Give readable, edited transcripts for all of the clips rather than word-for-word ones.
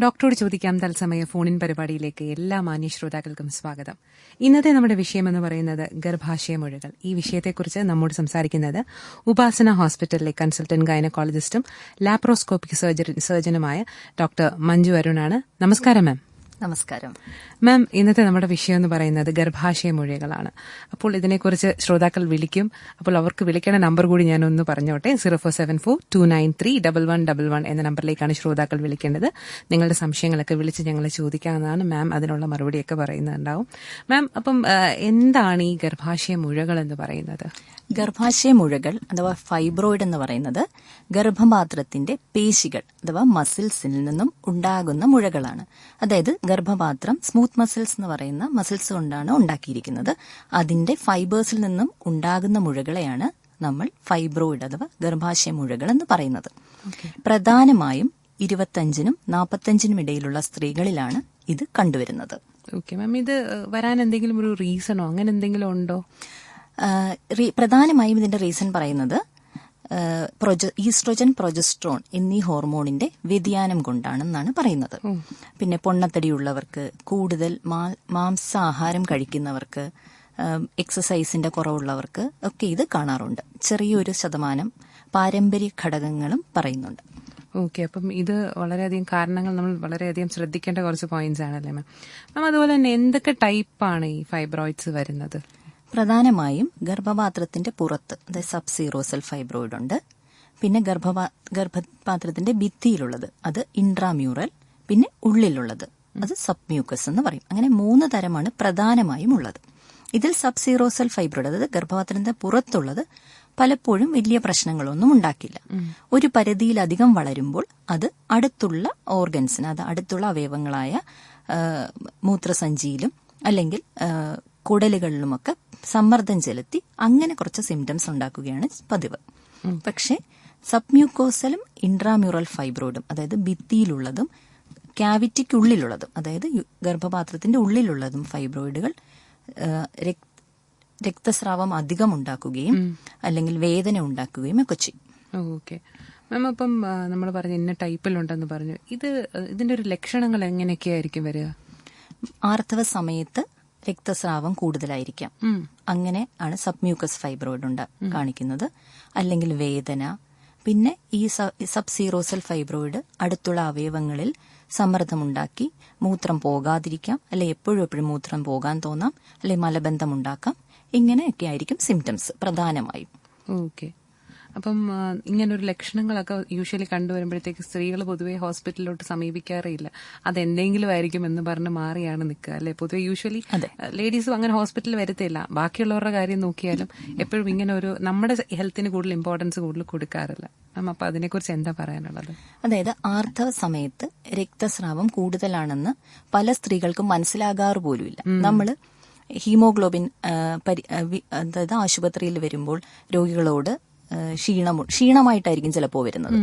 ഡോക്ടറോട് ചോദിക്കാം തത്സമയ ഫോണിൻ പരിപാടിയിലേക്ക് എല്ലാ മാന്യ ശ്രോതാക്കൾക്കും സ്വാഗതം. ഇന്നത്തെ നമ്മുടെ വിഷയമെന്ന് പറയുന്നത് ഗർഭാശയമുഴകൾ. ഈ വിഷയത്തെക്കുറിച്ച് നമ്മോട് സംസാരിക്കുന്നത് ഉപാസന ഹോസ്പിറ്റലിലെ കൺസൾട്ടന്റ് ഗൈനക്കോളജിസ്റ്റും ലാപ്രോസ്കോപ്പിക് സർജനുമായ ഡോക്ടർ മഞ്ജു അരുണാണ്. നമസ്കാരം മാം. നമസ്കാരം മാം. ഇന്നത്തെ നമ്മുടെ വിഷയം എന്ന് പറയുന്നത് ഗർഭാശയമുഴകളാണ്. അപ്പോൾ ഇതിനെക്കുറിച്ച് ശ്രോതാക്കൾ വിളിക്കും. അപ്പോൾ അവർക്ക് വിളിക്കേണ്ട നമ്പർ കൂടി ഞാനൊന്ന് പറഞ്ഞോട്ടെ. 0474293111 എന്ന നമ്പറിലേക്കാണ് ശ്രോതാക്കൾ വിളിക്കേണ്ടത്. നിങ്ങളുടെ സംശയങ്ങളൊക്കെ വിളിച്ച് ഞങ്ങളെ ചോദിക്കാവുന്നതാണ്. മാം അതിനുള്ള മറുപടിയൊക്കെ പറയുന്നുണ്ടാവും. മാം, അപ്പം എന്താണ് ഈ ഗർഭാശയമുഴകൾ എന്ന് പറയുന്നത്? ഗർഭാശയമുഴകൾ അഥവാ ഫൈബ്രോയിഡ് എന്ന് പറയുന്നത് ഗർഭപാത്രത്തിന്റെ പേശികൾ അഥവാ മസിൽസിൽ നിന്നും ഉണ്ടാകുന്ന മുഴകളാണ്. അതായത് ഗർഭപാത്രം സ്മൂത്ത് മസിൽസ് എന്ന് പറയുന്ന മസിൽസ് കൊണ്ടാണ് ഉണ്ടാക്കിയിരിക്കുന്നത്. അതിന്റെ ഫൈബേഴ്സിൽ നിന്നും ഉണ്ടാകുന്ന മുഴകളെയാണ് നമ്മൾ ഫൈബ്രോയിഡ് അഥവാ ഗർഭാശയ മുഴകൾ എന്ന് പറയുന്നത്. പ്രധാനമായും 25-നും 45-നും ഇടയിലുള്ള സ്ത്രീകളിലാണ് ഇത് കണ്ടുവരുന്നത്. ഓക്കെ മാം, ഇത് വരാൻ എന്തെങ്കിലും ഒരു റീസണോ അങ്ങനെ എന്തെങ്കിലും ഉണ്ടോ? പ്രധാനമായും ഇതിന്റെ റീസൺ പറയുന്നത് ഈസ്ട്രോജൻ, പ്രൊജസ്ട്രോൺ എന്നീ ഹോർമോണിന്റെ വ്യതിയാനം കൊണ്ടാണെന്നാണ് പറയുന്നത്. പിന്നെ പൊണ്ണത്തടിയുള്ളവർക്ക്, കൂടുതൽ മാംസാഹാരം കഴിക്കുന്നവർക്ക്, എക്സസൈസിന്റെ കുറവുള്ളവർക്ക് ഒക്കെ ഇത് കാണാറുണ്ട്. ചെറിയൊരു ശതമാനം പാരമ്പര്യ ഘടകങ്ങളും പറയുന്നുണ്ട്. ഓക്കെ, അപ്പം ഇത് വളരെയധികം കാരണങ്ങൾ നമ്മൾ വളരെയധികം ശ്രദ്ധിക്കേണ്ട കുറച്ച് പോയിന്റ്സ് ആണല്ലേ മാം. മാം, അതുപോലെ തന്നെ എന്തൊക്കെ ടൈപ്പാണ് ഈ ഫൈബ്രോയിഡ്സ് വരുന്നത്? പ്രധാനമായും ഗർഭപാത്രത്തിന്റെ പുറത്ത്, അതായത് സബ്സീറോസൽ ഫൈബ്രോയിഡ് ഉണ്ട്. പിന്നെ ഗർഭപാത്രത്തിന്റെ ഭിത്തിയിലുള്ളത് അത് ഇൻട്രാമ്യൂറൽ, പിന്നെ ഉള്ളിലുള്ളത് അത് സബ്മ്യൂക്കസ് എന്ന് പറയും. അങ്ങനെ 3 തരമാണ് പ്രധാനമായും ഉള്ളത്. ഇതിൽ സബ്സീറോസൽ ഫൈബ്രോയിഡ്, അതായത് ഗർഭപാത്രത്തിന്റെ പുറത്തുള്ളത് പലപ്പോഴും വലിയ പ്രശ്നങ്ങളൊന്നും ഉണ്ടാക്കില്ല. ഒരു പരിധിയിലധികം വളരുമ്പോൾ അത് അടുത്തുള്ള ഓർഗൻസിന്, അത് അടുത്തുള്ള അവയവങ്ങളായ മൂത്രസഞ്ചിയിലും അല്ലെങ്കിൽ കുടലുകളിലുമൊക്കെ സമ്മർദ്ദം ചെലുത്തി അങ്ങനെ കുറച്ച് സിംറ്റംസ് ഉണ്ടാക്കുകയാണ് പതിവ്. പക്ഷെ സബ്മ്യൂക്കോസലും ഇൻട്രാമ്യൂറൽ ഫൈബ്രോയിഡും, അതായത് ഭിത്തിയിലുള്ളതും ക്യാവിറ്റിക്കുള്ളിലുള്ളതും, അതായത് ഗർഭപാത്രത്തിന്റെ ഉള്ളിലുള്ളതും ഫൈബ്രോയിഡുകൾ രക്തസ്രാവം അധികം ഉണ്ടാക്കുകയും അല്ലെങ്കിൽ വേദന ഉണ്ടാക്കുകയും ഒക്കെ ചെയ്യും. ഓക്കെ മാം, അപ്പം നമ്മൾ പറഞ്ഞു ഇന്ന ടൈപ്പിലുണ്ടെന്ന് പറഞ്ഞു. ഇതിന്റെ ഒരു ലക്ഷണങ്ങൾ എങ്ങനെയൊക്കെയായിരിക്കും വരിക? ആർത്തവ സമയത്ത് രക്തസ്രാവം കൂടുതലായിരിക്കാം. അങ്ങനെ ആണ് സബ്മ്യൂക്കസ് ഫൈബ്രോയിഡ് കാണിക്കുന്നത്. അല്ലെങ്കിൽ വേദന. പിന്നെ ഈ സബ്സീറോസൽ ഫൈബ്രോയിഡ് അടുത്തുള്ള അവയവങ്ങളിൽ സമ്മർദ്ദമുണ്ടാക്കി മൂത്രം പോകാതിരിക്കാം, അല്ലെ എപ്പോഴും മൂത്രം പോകാൻ തോന്നാം, അല്ലെ മലബന്ധം ഉണ്ടാക്കാം. ഇങ്ങനെയൊക്കെ ആയിരിക്കും സിംറ്റംസ് പ്രധാനമായും. ഓക്കെ, അപ്പം ഇങ്ങനൊരു ലക്ഷണങ്ങളൊക്കെ യൂഷ്വലി കണ്ടുവരുമ്പോഴത്തേക്ക് സ്ത്രീകൾ പൊതുവെ ഹോസ്പിറ്റലിലോട്ട് സമീപിക്കാറില്ല. അതെന്തെങ്കിലും ആയിരിക്കും എന്ന് പറഞ്ഞ് മാറിയാണ് നിൽക്കുക അല്ലെ? പൊതുവെ യൂഷ്വലി ലേഡീസും അങ്ങനെ ഹോസ്പിറ്റലിൽ വരത്തില്ല. ബാക്കിയുള്ളവരുടെ കാര്യം നോക്കിയാലും എപ്പോഴും ഇങ്ങനെ ഒരു നമ്മുടെ ഹെൽത്തിന് കൂടുതൽ ഇമ്പോർട്ടൻസ് കൂടുതൽ കൊടുക്കാറില്ല. അപ്പൊ അതിനെക്കുറിച്ച് എന്താ പറയാനുള്ളത്? അതായത് ആർത്തവ സമയത്ത് രക്തസ്രാവം കൂടുതലാണെന്ന് പല സ്ത്രീകൾക്കും മനസ്സിലാകാറ് പോലുമില്ല. നമ്മള് ഹീമോഗ്ലോബിൻ അതായത് ആശുപത്രിയിൽ വരുമ്പോൾ രോഗികളോട് ക്ഷീണമായിട്ടായിരിക്കും ചിലപ്പോൾ വരുന്നത്.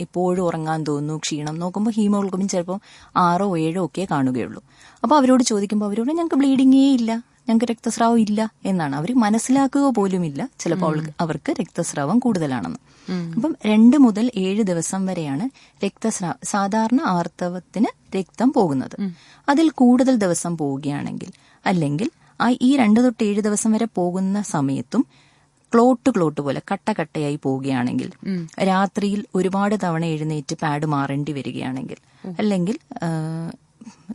എപ്പോഴും ഉറങ്ങാൻ തോന്നുന്നു, ക്ഷീണം. നോക്കുമ്പോൾ ഹീമോഗ്ലോബിൻ ചിലപ്പോൾ 6 or 7 ഒക്കെ കാണുകയുള്ളൂ. അപ്പോൾ അവരോട് ചോദിക്കുമ്പോൾ അവരോട് ഞങ്ങൾക്ക് ബ്ലീഡിങ്ങേ ഇല്ല, ഞങ്ങൾക്ക് രക്തസ്രാവം ഇല്ല എന്നാണ്. അവർ മനസ്സിലാക്കുക പോലുമില്ല ചിലപ്പോൾ അവർക്ക് രക്തസ്രാവം കൂടുതലാണെന്ന്. അപ്പം 2 മുതൽ 7 ദിവസം വരെയാണ് സാധാരണ ആർത്തവത്തിന് രക്തം പോകുന്നത്. അതിൽ കൂടുതൽ ദിവസം പോവുകയാണെങ്കിൽ, അല്ലെങ്കിൽ ഈ 2 തൊട്ട് 7 ദിവസം വരെ പോകുന്ന സമയത്തും ക്ലോട്ട് പോലെ കട്ടയായി പോവുകയാണെങ്കിൽ, രാത്രിയിൽ ഒരുപാട് തവണ എഴുന്നേറ്റ് പാഡ് മാറേണ്ടി വരികയാണെങ്കിൽ, അല്ലെങ്കിൽ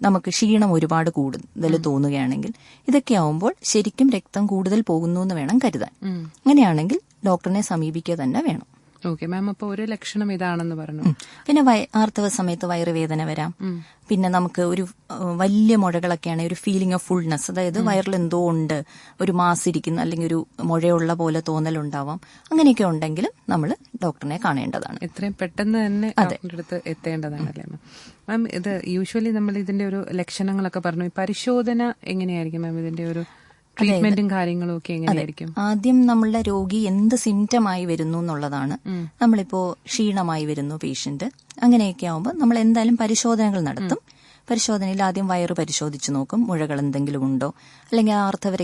നമുക്ക് ക്ഷീണം ഒരുപാട് കൂടുതൽ തോന്നുകയാണെങ്കിൽ, ഇതൊക്കെ ആവുമ്പോൾ ശരിക്കും രക്തം കൂടുതൽ പോകുന്നു എന്ന് വേണം കരുതാൻ. അങ്ങനെയാണെങ്കിൽ ഡോക്ടറിനെ സമീപിക്കുക തന്നെ വേണം. ഓക്കെ മാം, അപ്പൊ ഒരു ലക്ഷണം ഇതാണെന്ന് പറഞ്ഞു. പിന്നെ ആർത്തവ സമയത്ത് വയറുവേദന വരാം. പിന്നെ നമുക്ക് ഒരു വലിയ മുഴകളൊക്കെയാണ് ഒരു ഫീലിംഗ് ഓഫ് ഫുൾനെസ്, അതായത് വയറിൽ എന്തോ ഉണ്ട്, ഒരു മാസിരിക്കുന്ന അല്ലെങ്കിൽ ഒരു മുഴയുള്ള പോലെ തോന്നലുണ്ടാവാം. അങ്ങനെയൊക്കെ ഉണ്ടെങ്കിലും നമ്മൾ ഡോക്ടറിനെ കാണേണ്ടതാണ്. എത്രയും പെട്ടെന്ന് തന്നെ ഡോക്ടറുടെ അടുത്ത് എത്തേണ്ടതാണല്ലേ മാം? ഇത് യൂഷ്വലി നമ്മൾ ഇതിന്റെ ഒരു ലക്ഷണങ്ങളൊക്കെ പറഞ്ഞു. പരിശോധന എങ്ങനെയായിരിക്കും മാം? ഇതിന്റെ ഒരു ട്രീറ്റ്മെന്റും കാര്യങ്ങളും ഒക്കെ എങ്ങനെയായിരിക്കും? ആദ്യം നമ്മളുടെ രോഗി എന്ത് സിംറ്റമായി വരുന്നു എന്നുള്ളതാണ്. നമ്മളിപ്പോ ക്ഷീണമായി വരുന്നു പേഷ്യന്റ്, അങ്ങനെയൊക്കെ ആവുമ്പോൾ നമ്മൾ എന്തായാലും പരിശോധനകൾ നടത്തും. പരിശോധനയിൽ ആദ്യം വയറ് പരിശോധിച്ച് നോക്കും, മുഴകൾ എന്തെങ്കിലും ഉണ്ടോ, അല്ലെങ്കിൽ ആർത്തവ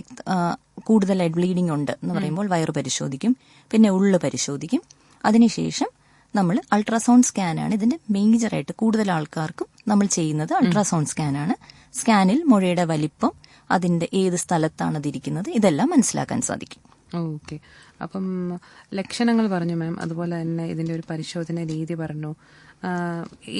കൂടുതലായിട്ട് ബ്ലീഡിംഗ് ഉണ്ട് എന്ന് പറയുമ്പോൾ വയറ് പരിശോധിക്കും. പിന്നെ ഉള്ളു പരിശോധിക്കും. അതിനുശേഷം നമ്മൾ അൾട്രാസൗണ്ട് സ്കാനാണ് ഇതിന്റെ മേജറായിട്ട് കൂടുതൽ ആൾക്കാർക്കും നമ്മൾ ചെയ്യുന്നത് അൾട്രാസൗണ്ട് സ്കാനാണ്. സ്കാനിൽ മുഴയുടെ വലിപ്പം, അതിന്റെ ഏത് സ്ഥലത്താണ് അതിരിക്കുന്നത്, ഇതെല്ലാം മനസ്സിലാക്കാൻ സാധിക്കും. ഓക്കെ. അപ്പം ലക്ഷണങ്ങൾ പറഞ്ഞു മാം, അതുപോലെ തന്നെ ഇതിന്റെ ഒരു പരിശോധന രീതി പറഞ്ഞു,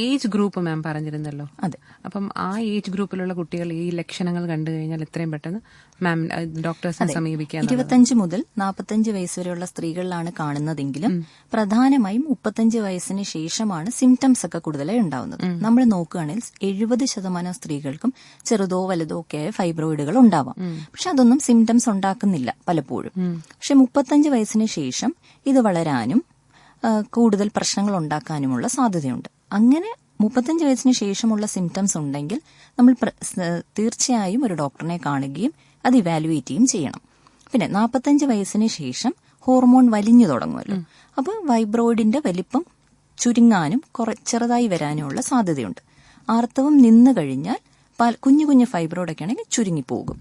ഏജ് ഗ്രൂപ്പ് മാം പറഞ്ഞിരുന്നല്ലോ. അതെ. അപ്പം ആ ഏജ് ഗ്രൂപ്പിലുള്ള കുട്ടികൾ ഈ ലക്ഷണങ്ങൾ കണ്ടു കഴിഞ്ഞാൽ എത്രയും പെട്ടെന്ന് മാം ഡോക്ടേഴ്സിനെ സമീപിക്കാൻ. 25 മുതൽ 45 വയസ്സ് വരെയുള്ള സ്ത്രീകളിലാണ് കാണുന്നതെങ്കിലും പ്രധാനമായും 35 വയസ്സിന് ശേഷമാണ് സിംറ്റംസ് ഒക്കെ കൂടുതലായി ഉണ്ടാവുന്നത്. നമ്മൾ നോക്കുകയാണെങ്കിൽ 70% സ്ത്രീകൾക്കും ചെറുതോ വലുതോ ഒക്കെ ഫൈബ്രോയിഡുകൾ ഉണ്ടാവാം. പക്ഷെ അതൊന്നും സിംറ്റംസ് ഉണ്ടാക്കുന്നില്ല പലപ്പോഴും. പക്ഷെ 35 വയസ്സിന് ശേഷം ഇത് വളരാനും കൂടുതൽ പ്രശ്നങ്ങൾ ഉണ്ടാക്കാനുമുള്ള സാധ്യതയുണ്ട്. അങ്ങനെ 35 വയസ്സിന് ശേഷമുള്ള സിംറ്റംസ് ഉണ്ടെങ്കിൽ നമ്മൾ തീർച്ചയായും ഒരു ഡോക്ടറിനെ കാണുകയും അത് ഇവാലുവേറ്റ് ചെയ്യുകയും ചെയ്യണം. പിന്നെ 45 വയസ്സിന് ശേഷം ഹോർമോൺ വലിഞ്ഞു തുടങ്ങുമല്ലോ. അപ്പോൾ ഫൈബ്രോയിഡിന്റെ വലിപ്പം ചുരുങ്ങാനും ചെറുതായി വരാനുമുള്ള സാധ്യതയുണ്ട്. ആർത്തവം നിന്നു കഴിഞ്ഞാൽ കുഞ്ഞു കുഞ്ഞു ഫൈബ്രോയിഡൊക്കെ ആണെങ്കിൽ ചുരുങ്ങിപ്പോകും.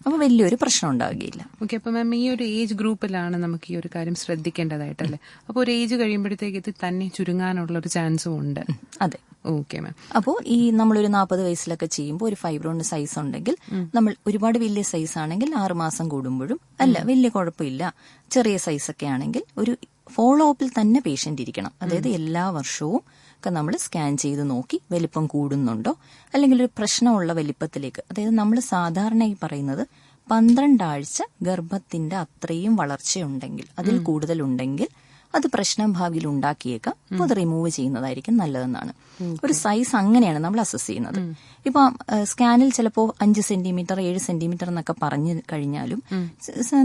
അപ്പൊ വലിയൊരു പ്രശ്നം ഉണ്ടാവുകയില്ല. ഓക്കെ. അപ്പൊ മാം, ഈ ഒരു ഏജ് ഗ്രൂപ്പിലാണ് നമുക്ക് ഈ ഒരു കാര്യം ശ്രദ്ധിക്കേണ്ടതായിട്ടല്ലേ? അപ്പൊ ഒരു ഏജ് കഴിയുമ്പോഴത്തേക്ക് ഇത് തന്നെ ചുരുങ്ങാനുള്ള ഒരു ചാൻസും ഉണ്ട്. അതെ. Okay ma'am. അപ്പോൾ ഈ നമ്മളൊരു 40 വയസ്സിലൊക്കെ ചെയ്യുമ്പോൾ ഒരു ഫൈബ്രോയിഡ് സൈസ് ഉണ്ടെങ്കിൽ നമ്മൾ ഒരുപാട് വലിയ സൈസ് ആണെങ്കിൽ 6 മാസം കൂടുമ്പോഴും, അല്ല വലിയ കുഴപ്പമില്ല ചെറിയ സൈസ് ഒക്കെ ആണെങ്കിൽ ഒരു ഫോളോ അപ്പിൽ തന്നെ പേഷ്യന്റ് ഇരിക്കണം. അതായത് എല്ലാ വർഷവും ഒക്കെ നമ്മൾ സ്കാൻ ചെയ്ത് നോക്കി വലിപ്പം കൂടുന്നുണ്ടോ, അല്ലെങ്കിൽ ഒരു പ്രശ്നമുള്ള വലിപ്പത്തിലേക്ക്, അതായത് നമ്മൾ സാധാരണ ഈ പറയുന്നത് 12 ആഴ്ച ഗർഭത്തിന്റെ അത്രയും വളർച്ചയുണ്ടെങ്കിൽ, അതിൽ കൂടുതലുണ്ടെങ്കിൽ അത് പ്രശ്നം ഭാവിയിൽ ഉണ്ടാക്കിയേക്കാം. അപ്പോൾ അത് റിമൂവ് ചെയ്യുന്നതായിരിക്കും നല്ലതെന്നാണ്. ഒരു സൈസ് അങ്ങനെയാണ് നമ്മൾ അസസ് ചെയ്യുന്നത്. ഇപ്പൊ സ്കാനിൽ ചിലപ്പോൾ 5 സെന്റിമീറ്റർ 7 സെന്റിമീറ്റർ എന്നൊക്കെ പറഞ്ഞു കഴിഞ്ഞാലും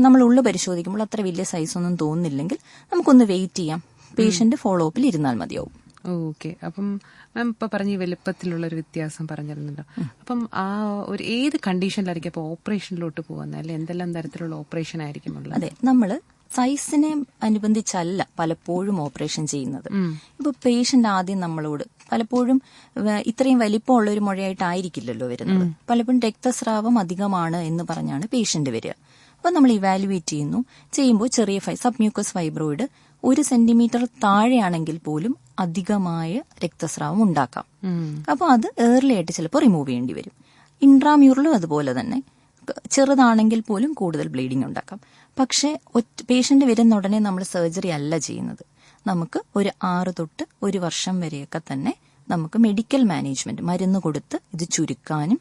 നമ്മൾ ഉള്ളു പരിശോധിക്കുമ്പോൾ അത്ര വലിയ സൈസ് ഒന്നും തോന്നുന്നില്ലെങ്കിൽ നമുക്കൊന്ന് വെയിറ്റ് ചെയ്യാം. പേഷ്യന്റ് ഫോളോ അപ്പിൽ ഇരുന്നാൽ മതിയാവും. ഓക്കെ. അപ്പം മാം ഇപ്പൊ പറഞ്ഞ ഈ വലുപ്പത്തിലുള്ള ഒരു വ്യത്യാസം പറഞ്ഞിരുന്നല്ലോ. അപ്പം ആ ഒരു ഏത് കണ്ടീഷനിലായിരിക്കും അപ്പൊ ഓപ്പറേഷനിലോട്ട് പോകുന്നത്, അല്ലെ എന്തെല്ലാം തരത്തിലുള്ള ഓപ്പറേഷൻ ആയിരിക്കും ഉള്ളത്? അതെ, നമ്മള് സൈസിനെ അനുബന്ധിച്ചല്ല പലപ്പോഴും ഓപ്പറേഷൻ ചെയ്യുന്നത്. ഇപ്പൊ പേഷ്യന്റ് ആദ്യം നമ്മളോട് പലപ്പോഴും ഇത്രയും വലിപ്പമുള്ള ഒരു മുഴയായിട്ടായിരിക്കില്ലല്ലോ വരുന്നത്. പലപ്പോഴും രക്തസ്രാവം അധികമാണ് എന്ന് പറഞ്ഞാണ് പേഷ്യന്റ് വരിക. അപ്പൊ നമ്മൾ ഇവാലുവേറ്റ് ചെയ്യുമ്പോൾ ചെറിയ സബ്മ്യൂക്കസ് ഫൈബ്രോയിഡ് 1 സെന്റിമീറ്റർ താഴെയാണെങ്കിൽ പോലും അധികമായ രക്തസ്രാവം ഉണ്ടാക്കാം. അപ്പൊ അത് ഏർലി ആയിട്ട് ചിലപ്പോൾ റിമൂവ് ചെയ്യേണ്ടി വരും. ഇൻട്രാമ്യൂറലും അതുപോലെ തന്നെ ചെറുതാണെങ്കിൽ പോലും കൂടുതൽ ബ്ലീഡിംഗ് ഉണ്ടാക്കാം. പക്ഷെ പേഷ്യന്റ് വരുന്ന ഉടനെ നമ്മൾ സർജറി അല്ല ചെയ്യുന്നത്. നമുക്ക് ഒരു 6 തൊട്ട് 1 വർഷം വരെയൊക്കെ തന്നെ നമുക്ക് മെഡിക്കൽ മാനേജ്മെന്റ് മരുന്ന് കൊടുത്ത് ഇത് ചുരുക്കാനും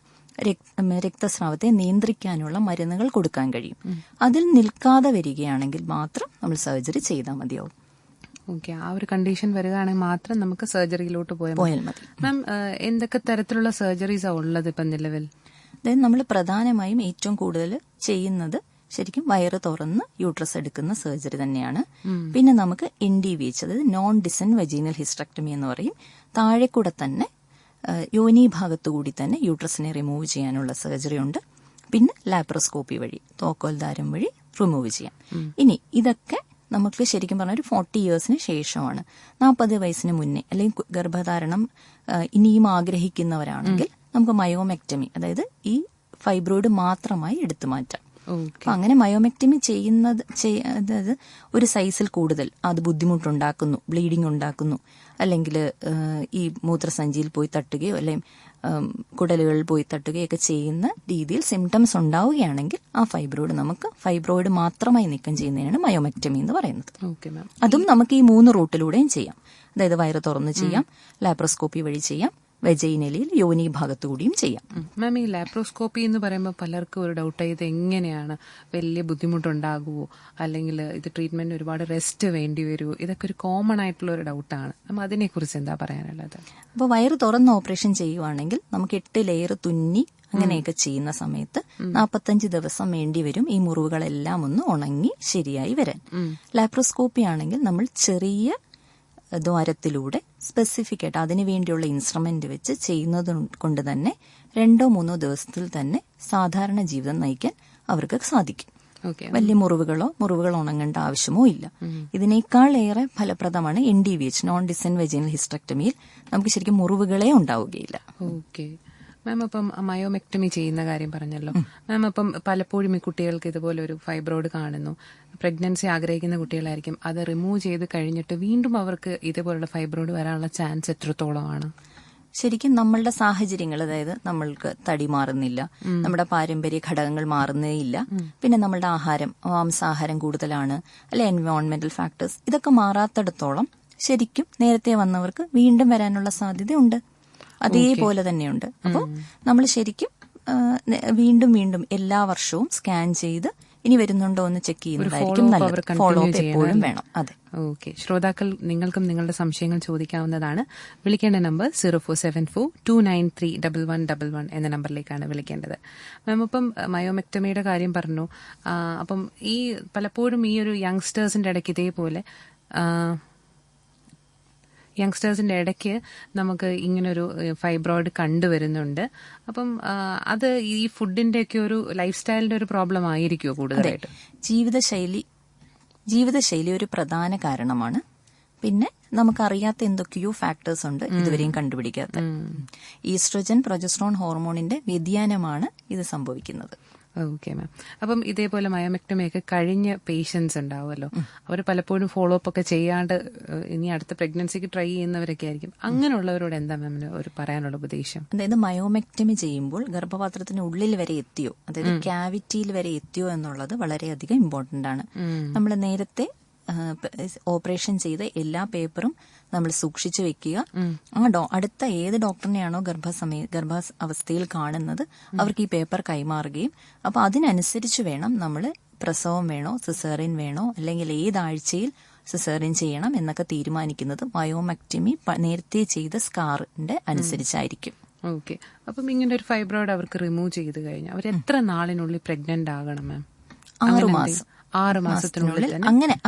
രക്തസ്രാവത്തെ നിയന്ത്രിക്കാനുള്ള മരുന്നുകൾ കൊടുക്കാൻ കഴിയും. അതിൽ നിൽക്കാതെ വരികയാണെങ്കിൽ മാത്രം നമ്മൾ സർജറി ചെയ്താൽ മതിയാവും. ഓക്കെ. ആ ഒരു കണ്ടീഷൻ വരികയാണെങ്കിൽ മാത്രം നമുക്ക് സർജറിയിലോട്ട് പോയാൽ മതി. മാം, എന്തൊക്കെ തരത്തിലുള്ള സർജറീസാ ഉള്ളത് ഇപ്പം നിലവിൽ? അതായത് നമ്മൾ പ്രധാനമായും ഏറ്റവും കൂടുതൽ ചെയ്യുന്നത് ശരിക്കും വയറ് തുറന്ന് യൂട്രസ് എടുക്കുന്ന സർജറി തന്നെയാണ്. പിന്നെ നമുക്ക് NDVH, അതായത് നോൺ ഡിസെന്റ് വജീനൽ ഹിസ്റ്ററക്ടമി എന്ന് പറയും. താഴെ കൂടെ തന്നെ യോനി ഭാഗത്തുകൂടി തന്നെ യൂട്രസിനെ റിമൂവ് ചെയ്യാനുള്ള സർജറി ഉണ്ട്. പിന്നെ ലാപ്രോസ്കോപ്പി വഴി തോക്കോൽദാരം വഴി റിമൂവ് ചെയ്യാം. ഇനി ഇതൊക്കെ നമുക്ക് ശരിക്കും പറഞ്ഞാൽ ഒരു 40 ഇയേഴ്സിന് ശേഷമാണ്. 40 വയസ്സിന് മുന്നേ അല്ലെങ്കിൽ ഗർഭധാരണം ഇനിയും ആഗ്രഹിക്കുന്നവരാണെങ്കിൽ നമുക്ക് മയോമെക്ടമി, അതായത് ഈ ഫൈബ്രോയിഡ് മാത്രമായി എടുത്തു മാറ്റാം. അപ്പൊ അങ്ങനെ മയോമെക്ടമി ചെയ്യുന്നത് അതായത് ഒരു സൈസിൽ കൂടുതൽ അത് ബുദ്ധിമുട്ടുണ്ടാക്കുന്നു, ബ്ലീഡിംഗ് ഉണ്ടാക്കുന്നു, അല്ലെങ്കിൽ ഈ മൂത്രസഞ്ചിയിൽ പോയി തട്ടുകയോ അല്ലെങ്കിൽ കുടലുകളിൽ പോയി തട്ടുകയൊക്കെ ചെയ്യുന്ന രീതിയിൽ സിംറ്റംസ് ഉണ്ടാവുകയാണെങ്കിൽ ആ ഫൈബ്രോയിഡ് മാത്രമായി നീക്കം ചെയ്യുന്നതിനാണ് മയോമെക്ടമി എന്ന് പറയുന്നത്. അതും നമുക്ക് ഈ 3 റൂട്ടിലൂടെയും ചെയ്യാം. അതായത് വയറ് തുറന്ന് ചെയ്യാം, ലാപ്രോസ്കോപ്പി വഴി ചെയ്യാം, വെജൈനലിൽ യോനി ഭാഗത്തുകൂടിയും ചെയ്യാം. മാം, ഈ ലാപ്രോസ്കോപ്പി എന്ന് പറയുമ്പോൾ പലർക്കും ഒരു ഡൗട്ട്, ഇത് എങ്ങനെയാണ്, വലിയ ബുദ്ധിമുട്ടുണ്ടാകുമോ, അല്ലെങ്കിൽ ഇത് ട്രീറ്റ്മെന്റ് ഒരുപാട് റെസ്റ്റ് വേണ്ടി വരുമോ? ഇതൊക്കെ ഒരു കോമൺ ആയിട്ടുള്ള ഒരു ഡൗട്ടാണ്. അപ്പം അതിനെക്കുറിച്ച് എന്താ പറയാനുള്ളത്? അപ്പോൾ വയറ് തുറന്ന് ഓപ്പറേഷൻ ചെയ്യുവാണെങ്കിൽ നമുക്ക് 8 ലെയർ തുന്നി അങ്ങനെയൊക്കെ ചെയ്യുന്ന സമയത്ത് 45 ദിവസം വേണ്ടി വരും ഈ മുറിവുകളെല്ലാം ഒന്ന് ഉണങ്ങി ശരിയായി വരാൻ. ലാപ്രോസ്കോപ്പി ആണെങ്കിൽ നമ്മൾ ചെറിയ ദ്വാരത്തിലൂടെ സ്പെസിഫിക് ആയിട്ട് അതിനു വേണ്ടിയുള്ള ഇൻസ്ട്രുമെന്റ് വെച്ച് ചെയ്യുന്നത് കൊണ്ട് തന്നെ 2-3 ദിവസത്തിൽ തന്നെ സാധാരണ ജീവിതം നയിക്കാൻ അവർക്ക് സാധിക്കും. വലിയ മുറിവുകൾ ഉണങ്ങേണ്ട ആവശ്യമോ ഇല്ല. ഇതിനേക്കാൾ ഏറെ ഫലപ്രദമാണ് NDVH, നോൺ ഡിസെന്റ് വെജൈനൽ ഹിസ്റ്ററക്ടമിയിൽ നമുക്ക് ശരിക്കും മുറിവുകളെ ഉണ്ടാവുകയില്ല. ഓക്കെ മാം, അപ്പം മയോമെക്ടമി ചെയ്യുന്ന കാര്യം പറഞ്ഞല്ലോ മാം. അപ്പം പലപ്പോഴും ഈ കുട്ടികൾക്ക് ഇതുപോലെ ഒരു ഫൈബ്രോയിഡ് കാണുന്നു, പ്രഗ്നൻസി ആഗ്രഹിക്കുന്ന കുട്ടികളായിരിക്കും. അത് റിമൂവ് ചെയ്ത് കഴിഞ്ഞിട്ട് വീണ്ടും അവർക്ക് ഇതേപോലുള്ള ഫൈബ്രോയിഡ് വരാനുള്ള ചാൻസ് എത്രത്തോളമാണ്? ശരിക്കും നമ്മളുടെ സാഹചര്യങ്ങൾ, അതായത് നമ്മൾക്ക് തടി മാറുന്നില്ല, നമ്മുടെ പാരമ്പര്യ ഘടകങ്ങൾ മാറുന്നേയില്ല, പിന്നെ നമ്മളുടെ ആഹാരം, മാംസാഹാരം കൂടുതലാണ്, അല്ലെ എൻവയോൺമെന്റൽ ഫാക്ടേഴ്സ്, ഇതൊക്കെ മാറാത്തിടത്തോളം ശരിക്കും നേരത്തെ വന്നവർക്ക് വീണ്ടും വരാനുള്ള സാധ്യതയുണ്ട്. അതേപോലെ തന്നെയുണ്ട്. അപ്പോൾ നമ്മൾ ശരിക്കും വീണ്ടും വീണ്ടും എല്ലാ വർഷവും സ്കാൻ ചെയ്ത് ഇനി വരുന്നുണ്ടോ എന്ന് ചെക്ക് ചെയ്യുന്നതായിരിക്കും നല്ലത്. ഫോളോ അപ്പ് എപ്പോഴും വേണം. അതെ. ഓക്കെ, ശ്രോതാക്കൾ നിങ്ങൾക്കും നിങ്ങളുടെ സംശയങ്ങൾ ചോദിക്കാവുന്നതാണ്. വിളിക്കേണ്ട നമ്പർ 0474293111 എന്ന നമ്പറിലേക്കാണ് വിളിക്കേണ്ടത്. മാം, ഇപ്പം മയോമെക്ടമിയുടെ കാര്യം പറഞ്ഞു. അപ്പം ഈ പലപ്പോഴും ഈ ഒരു യങ്സ്റ്റേഴ്സിന്റെ ഇടയ്ക്ക് ഇതേപോലെ ഇടയ്ക്ക് നമുക്ക് ഇങ്ങനൊരു ഫൈബ്രോയിഡ് കണ്ടുവരുന്നുണ്ട്. അപ്പം അത് ഈ ഫുഡിന്റെ ഒക്കെ ഒരു ലൈഫ് സ്റ്റൈലിന്റെ ഒരു പ്രോബ്ലം ആയിരിക്കുമോ കൂടുതലായിട്ട്? ജീവിതശൈലി ഒരു പ്രധാന കാരണമാണ്. പിന്നെ നമുക്കറിയാത്ത എന്തൊക്കെയോ ഫാക്ടേഴ്സ് ഉണ്ട് ഇതുവരെയും കണ്ടുപിടിക്കാത്ത. ഈസ്ട്രജൻ, പ്രൊജസ്ട്രോൺ ഹോർമോണിന്റെ വ്യതിയാനമാണ് ഇത് സംഭവിക്കുന്നത്. Okay ma'am. അപ്പം ഇതേപോലെ മയോമെക്ടമിയൊക്കെ കഴിഞ്ഞ പേഷ്യൻസ് ഉണ്ടാവുമല്ലോ, അവർ പലപ്പോഴും ഫോളോ അപ്പ് ഒക്കെ ചെയ്യാണ്ട് ഇനി അടുത്ത പ്രഗ്നൻസിക്ക് ട്രൈ ചെയ്യുന്നവരൊക്കെ ആയിരിക്കും. അങ്ങനെയുള്ളവരോട് എന്താ മാമിന് ഒരു പറയാനുള്ള ഉപദേശം? അതായത് മയോമെക്ടമി ചെയ്യുമ്പോൾ ഗർഭപാത്രത്തിന് ഉള്ളിൽ വരെ എത്തിയോ, അതായത് ക്യാവിറ്റിയിൽ വരെ എത്തിയോ എന്നുള്ളത് വളരെയധികം ഇമ്പോർട്ടന്റ് ആണ്. നമ്മൾ നേരത്തെ ഓപ്പറേഷൻ ചെയ്ത എല്ലാ പേപ്പറും നമ്മൾ സൂക്ഷിച്ചു വെക്കുക. അടുത്ത ഏത് ഡോക്ടറിനെയാണോ ഗർഭാവസ്ഥയിൽ കാണുന്നത് അവർക്ക് ഈ പേപ്പർ കൈമാറുകയും, അപ്പൊ അതിനനുസരിച്ച് വേണം നമ്മൾ പ്രസവം വേണോ, സിസേറിയൻ വേണോ, അല്ലെങ്കിൽ ഏതാഴ്ചയിൽ സിസേറിയൻ ചെയ്യണം എന്നൊക്കെ തീരുമാനിക്കുന്നത് മയോമെക്ടമി നേരത്തെ ചെയ്ത സ്കാറിന്റെ അനുസരിച്ചായിരിക്കും. ഓക്കെ. അപ്പം ഇങ്ങനെ ഒരു ഫൈബ്രോയിഡ് അവർക്ക് റിമൂവ് ചെയ്ത് കഴിഞ്ഞാൽ അവർ എത്ര നാളിനുള്ളിൽ പ്രഗ്നന്റ് ആകണം മാം? 6 മാസം. 6 മാസത്തിനുള്ളിൽ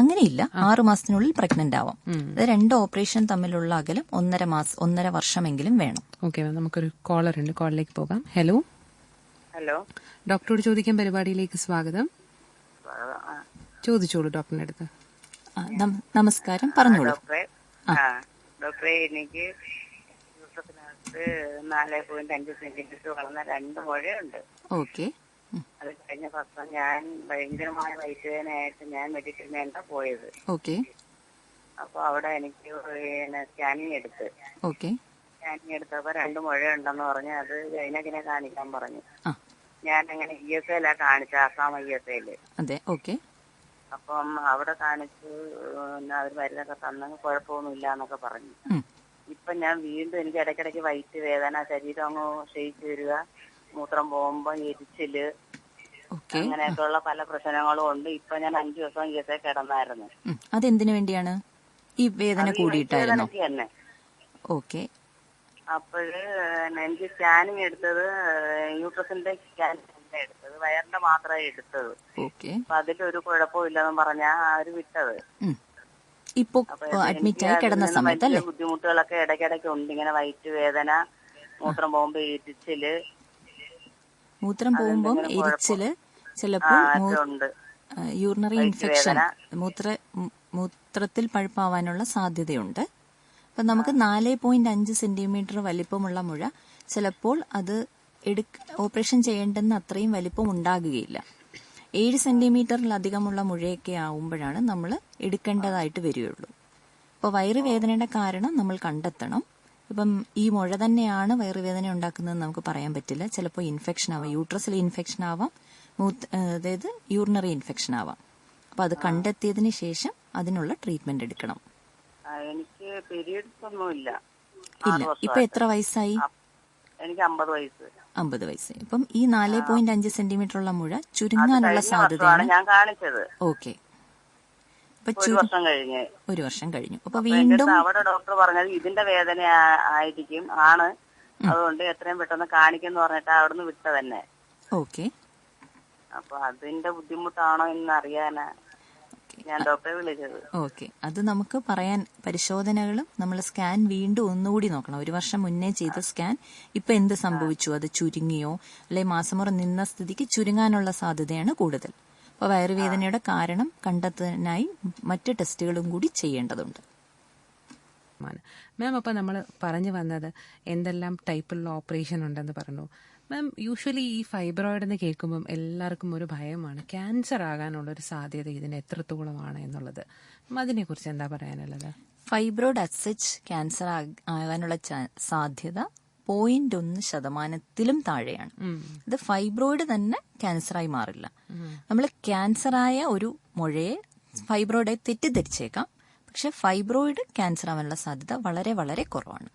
അങ്ങനെയില്ല, 6 മാസത്തിനുള്ളിൽ പ്രഗ്നന്റ് ആവാം. അത് 2 ഓപ്പറേഷൻ തമ്മിലുള്ള അകലം 1.5 വർഷമെങ്കിലും വേണം. ഓക്കെ മാം, നമുക്കൊരു കോളർ ഉണ്ട്, കോളിലേക്ക് പോകാം. ഹലോ. ഡോക്ടറോട് ചോദിക്കാൻ പരിപാടിയിലേക്ക് സ്വാഗതം. ചോദിച്ചോളൂ ഡോക്ടറിന്റെ അടുത്ത്. നമസ്കാരം, പറഞ്ഞോളൂ. ഡോക്ടറെ, എനിക്ക് 4.5 സെന്റിമീറ്റർ വളർന്ന 2 മുഴയുണ്ട്. ഓക്കെ. അത് കഴിഞ്ഞ വർഷം ഞാൻ ഭയങ്കരമായ വയറ്റുവേദനയായിട്ട് ഞാൻ മെഡിക്കൽ വേണ്ട പോയത്. ഓക്കെ. അപ്പൊ അവിടെ എനിക്ക് സ്കാനിങ് എടുത്ത്. ഓക്കെ. സ്കാനിങ് എടുത്തപ്പോ 2 മുഴയുണ്ടെന്ന് പറഞ്ഞ് അത് ഗൈനക്കിനെ കാണിക്കാൻ പറഞ്ഞു. ഞാൻ അങ്ങനെ ESA കാണിച്ച, ആസാം ESA. അതെ. ഓക്കെ. അപ്പം അവിടെ കാണിച്ചു, അവർ മരുന്നൊക്കെ തന്നെങ്കിൽ കുഴപ്പമൊന്നുമില്ല എന്നൊക്കെ പറഞ്ഞു. ഇപ്പൊ ഞാൻ വീണ്ടും എനിക്ക് ഇടയ്ക്കിടയ്ക്ക് വയറ്റ് വേദന, ശരീരം അങ്ങ് ക്ഷയിച്ചു വരിക, മൂത്രം പോകുമ്പോ എരിച്ചില്, അങ്ങനെയൊക്കെയുള്ള പല പ്രശ്നങ്ങളും ഉണ്ട്. ഇപ്പൊ ഞാൻ 5 ദിവസം ESA കിടന്നായിരുന്നു. അതെന്തിനു വേണ്ടിയാണ്? ഈ വേദന കൂടിയിട്ടായിരുന്നു തന്നെ. ഓക്കെ. അപ്പോഴ് എനിക്ക് സ്കാനിങ് എടുത്തത് യൂട്രസിന്റെ സ്കാനിങ് എടുത്തത്, വയറിന്റെ മാത്രമേ എടുത്തത്. ഓക്കെ. അപ്പൊ അതിലൊരു കുഴപ്പമില്ലെന്ന് പറഞ്ഞാ അവര് വിട്ടത്. ഇപ്പൊ അഡ്മിറ്റ് ആയി കിടന്ന സമയത്തല്ലേ ബുദ്ധിമുട്ടുകളൊക്കെ ഇടയ്ക്കിടയ്ക്ക് ഉണ്ട്. ഇങ്ങനെ വയറ്റ് വേദന, മൂത്രം പോകുമ്പോ എരിച്ചില്, ചിലപ്പോൾ യൂറിനറി ഇൻഫെക്ഷൻ, മൂത്രത്തിൽ പഴുപ്പാവാനുള്ള സാധ്യതയുണ്ട്. അപ്പൊ നമുക്ക് 4.5 സെന്റിമീറ്റർ വലിപ്പമുള്ള മുഴ ചിലപ്പോൾ അത് ഓപ്പറേഷൻ ചെയ്യേണ്ടെന്ന് അത്രയും വലിപ്പം ഉണ്ടാകുകയില്ല. 7 സെന്റിമീറ്ററിലധികമുള്ള മുഴയൊക്കെ ആവുമ്പോഴാണ് നമ്മൾ എടുക്കേണ്ടതായിട്ട് വരികയുള്ളൂ. അപ്പോൾ വയറുവേദനയുടെ കാരണം നമ്മൾ കണ്ടെത്തണം. ഇപ്പം ഈ മുഴ തന്നെയാണ് വയറുവേദന ഉണ്ടാക്കുന്നതെന്ന് നമുക്ക് പറയാൻ പറ്റില്ല. ചിലപ്പോൾ ഇൻഫെക്ഷൻ ആവാം, യൂട്രസിൽ ഇൻഫെക്ഷൻ ആവാം, അതായത് യൂറിനറി ഇൻഫെക്ഷൻ ആവാം. അപ്പൊ അത് കണ്ടെത്തിയതിന് ശേഷം അതിനുള്ള ട്രീറ്റ്മെന്റ് എടുക്കണം. എനിക്ക് പീരിയഡ്സ് ഒന്നുമില്ല. ഇല്ല. ഇപ്പൊ എത്ര വയസ്സായി? എനിക്ക് 50 വയസ്സ്. 50 വയസ്സ്. ഇപ്പം ഈ 4.5 സെന്റിമീറ്റർ ഉള്ള മുഴ ചുരുങ്ങാനുള്ള സാധ്യതയാണ് ഞാൻ കാണിച്ചത്. ഓക്കെ. ഒരു വർഷം കഴിഞ്ഞു. അപ്പൊ വീണ്ടും അവിടെ ഡോക്ടർ പറഞ്ഞത് ഇതിന്റെ വേദന ആയിരിക്കും, ആണ്, അതുകൊണ്ട് എത്രയും പെട്ടെന്ന് കാണിക്കെന്ന് പറഞ്ഞിട്ട് അവിടുന്ന് വിട്ട തന്നെ. ഓക്കെ. അപ്പൊ അതിന്റെ ബുദ്ധിമുട്ടാണോ എന്ന് അറിയാനാ ഞാൻ ഡോക്ടറെ വിളിച്ചത്. ഓക്കെ. അത് നമുക്ക് പറയാൻ, പരിശോധനകളും നമ്മൾ സ്കാൻ വീണ്ടും ഒന്നുകൂടി നോക്കണം. 1 വർഷം മുന്നേ ചെയ്ത സ്കാൻ ഇപ്പൊ എന്ത് സംഭവിച്ചു, അത് ചുരുങ്ങിയോ, അല്ലെ മാസമുറ നിന്ന സ്ഥിതിക്ക് ചുരുങ്ങാനുള്ള സാധ്യതയാണ് കൂടുതൽ. അപ്പൊ വയറുവേദനയുടെ കാരണം കണ്ടെത്താനായി മറ്റ് ടെസ്റ്റുകളും കൂടി ചെയ്യേണ്ടതുണ്ട്. മാം, അപ്പൊ നമ്മൾ പറഞ്ഞു വന്നത് എന്തെല്ലാം ടൈപ്പിലുള്ള ഓപ്പറേഷൻ ഉണ്ടെന്ന് പറഞ്ഞു. മാം, യൂഷ്വലി ഈ ഫൈബ്രോയിഡ് എന്ന് കേൾക്കുമ്പം എല്ലാവർക്കും ഒരു ഭയമാണ്, ക്യാൻസർ ആകാനുള്ള ഒരു സാധ്യത ഇതിന് എത്രത്തോളമാണ് എന്നുള്ളത്. അതിനെക്കുറിച്ച് എന്താ പറയാനുള്ളത്? ഫൈബ്രോയിഡ് അസച്ച് ക്യാൻസർ ആകാനുള്ള സാധ്യത 0.1% താഴെയാണ്. ഇത് ഫൈബ്രോയിഡ് തന്നെ ക്യാൻസറായി മാറില്ല. നമ്മൾ ക്യാൻസറായ ഒരു മുഴയെ ഫൈബ്രോയിഡായി തെറ്റിദ്ധരിച്ചേക്കാം, പക്ഷെ ഫൈബ്രോയിഡ് ക്യാൻസർ ആവാനുള്ള സാധ്യത വളരെ വളരെ കുറവാണ്.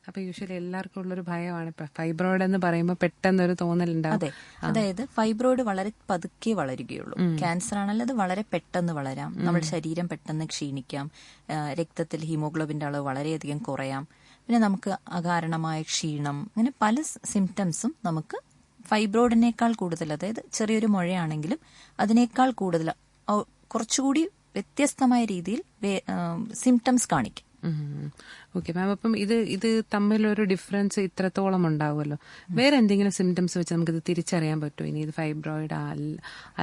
അപ്പൊ യൂഷ്വലി എല്ലാവർക്കും ഉള്ളൊരു ഭയമാണ് ഇപ്പൊ ഫൈബ്രോയിഡ് എന്ന് പറയുമ്പോൾ പെട്ടെന്നൊരു തോന്നലുണ്ടാവും. അതെ, അതായത് ഫൈബ്രോയിഡ് വളരെ പതുക്കെ വളരുകയുള്ളൂ. ക്യാൻസർ ആണെങ്കിൽ അത് വളരെ പെട്ടെന്ന് വളരാം, നമ്മുടെ ശരീരം പെട്ടെന്ന് ക്ഷീണിക്കാം, രക്തത്തിൽ ഹീമോഗ്ലോബിന്റെ അളവ് വളരെയധികം കുറയാം, പിന്നെ നമുക്ക് അകാരണമായ ക്ഷീണം, അങ്ങനെ പല സിംറ്റംസും നമുക്ക് ഫൈബ്രോയിഡിനേക്കാൾ കൂടുതൽ, അതായത് ചെറിയൊരു മുഴയാണെങ്കിലും അതിനേക്കാൾ കൂടുതൽ കുറച്ചുകൂടി വ്യത്യസ്തമായ രീതിയിൽ സിംറ്റംസ് കാണിക്കും. ഓക്കെ മാം, അപ്പം ഇത് തമ്മിലൊരു ഡിഫറൻസ് ഇത്രത്തോളം ഉണ്ടാവുമല്ലോ. വേറെ എന്തെങ്കിലും സിംറ്റംസ് വെച്ച് നമുക്കിത് തിരിച്ചറിയാൻ പറ്റുമോ? ഇനി ഇത് ഫൈബ്രോയിഡ്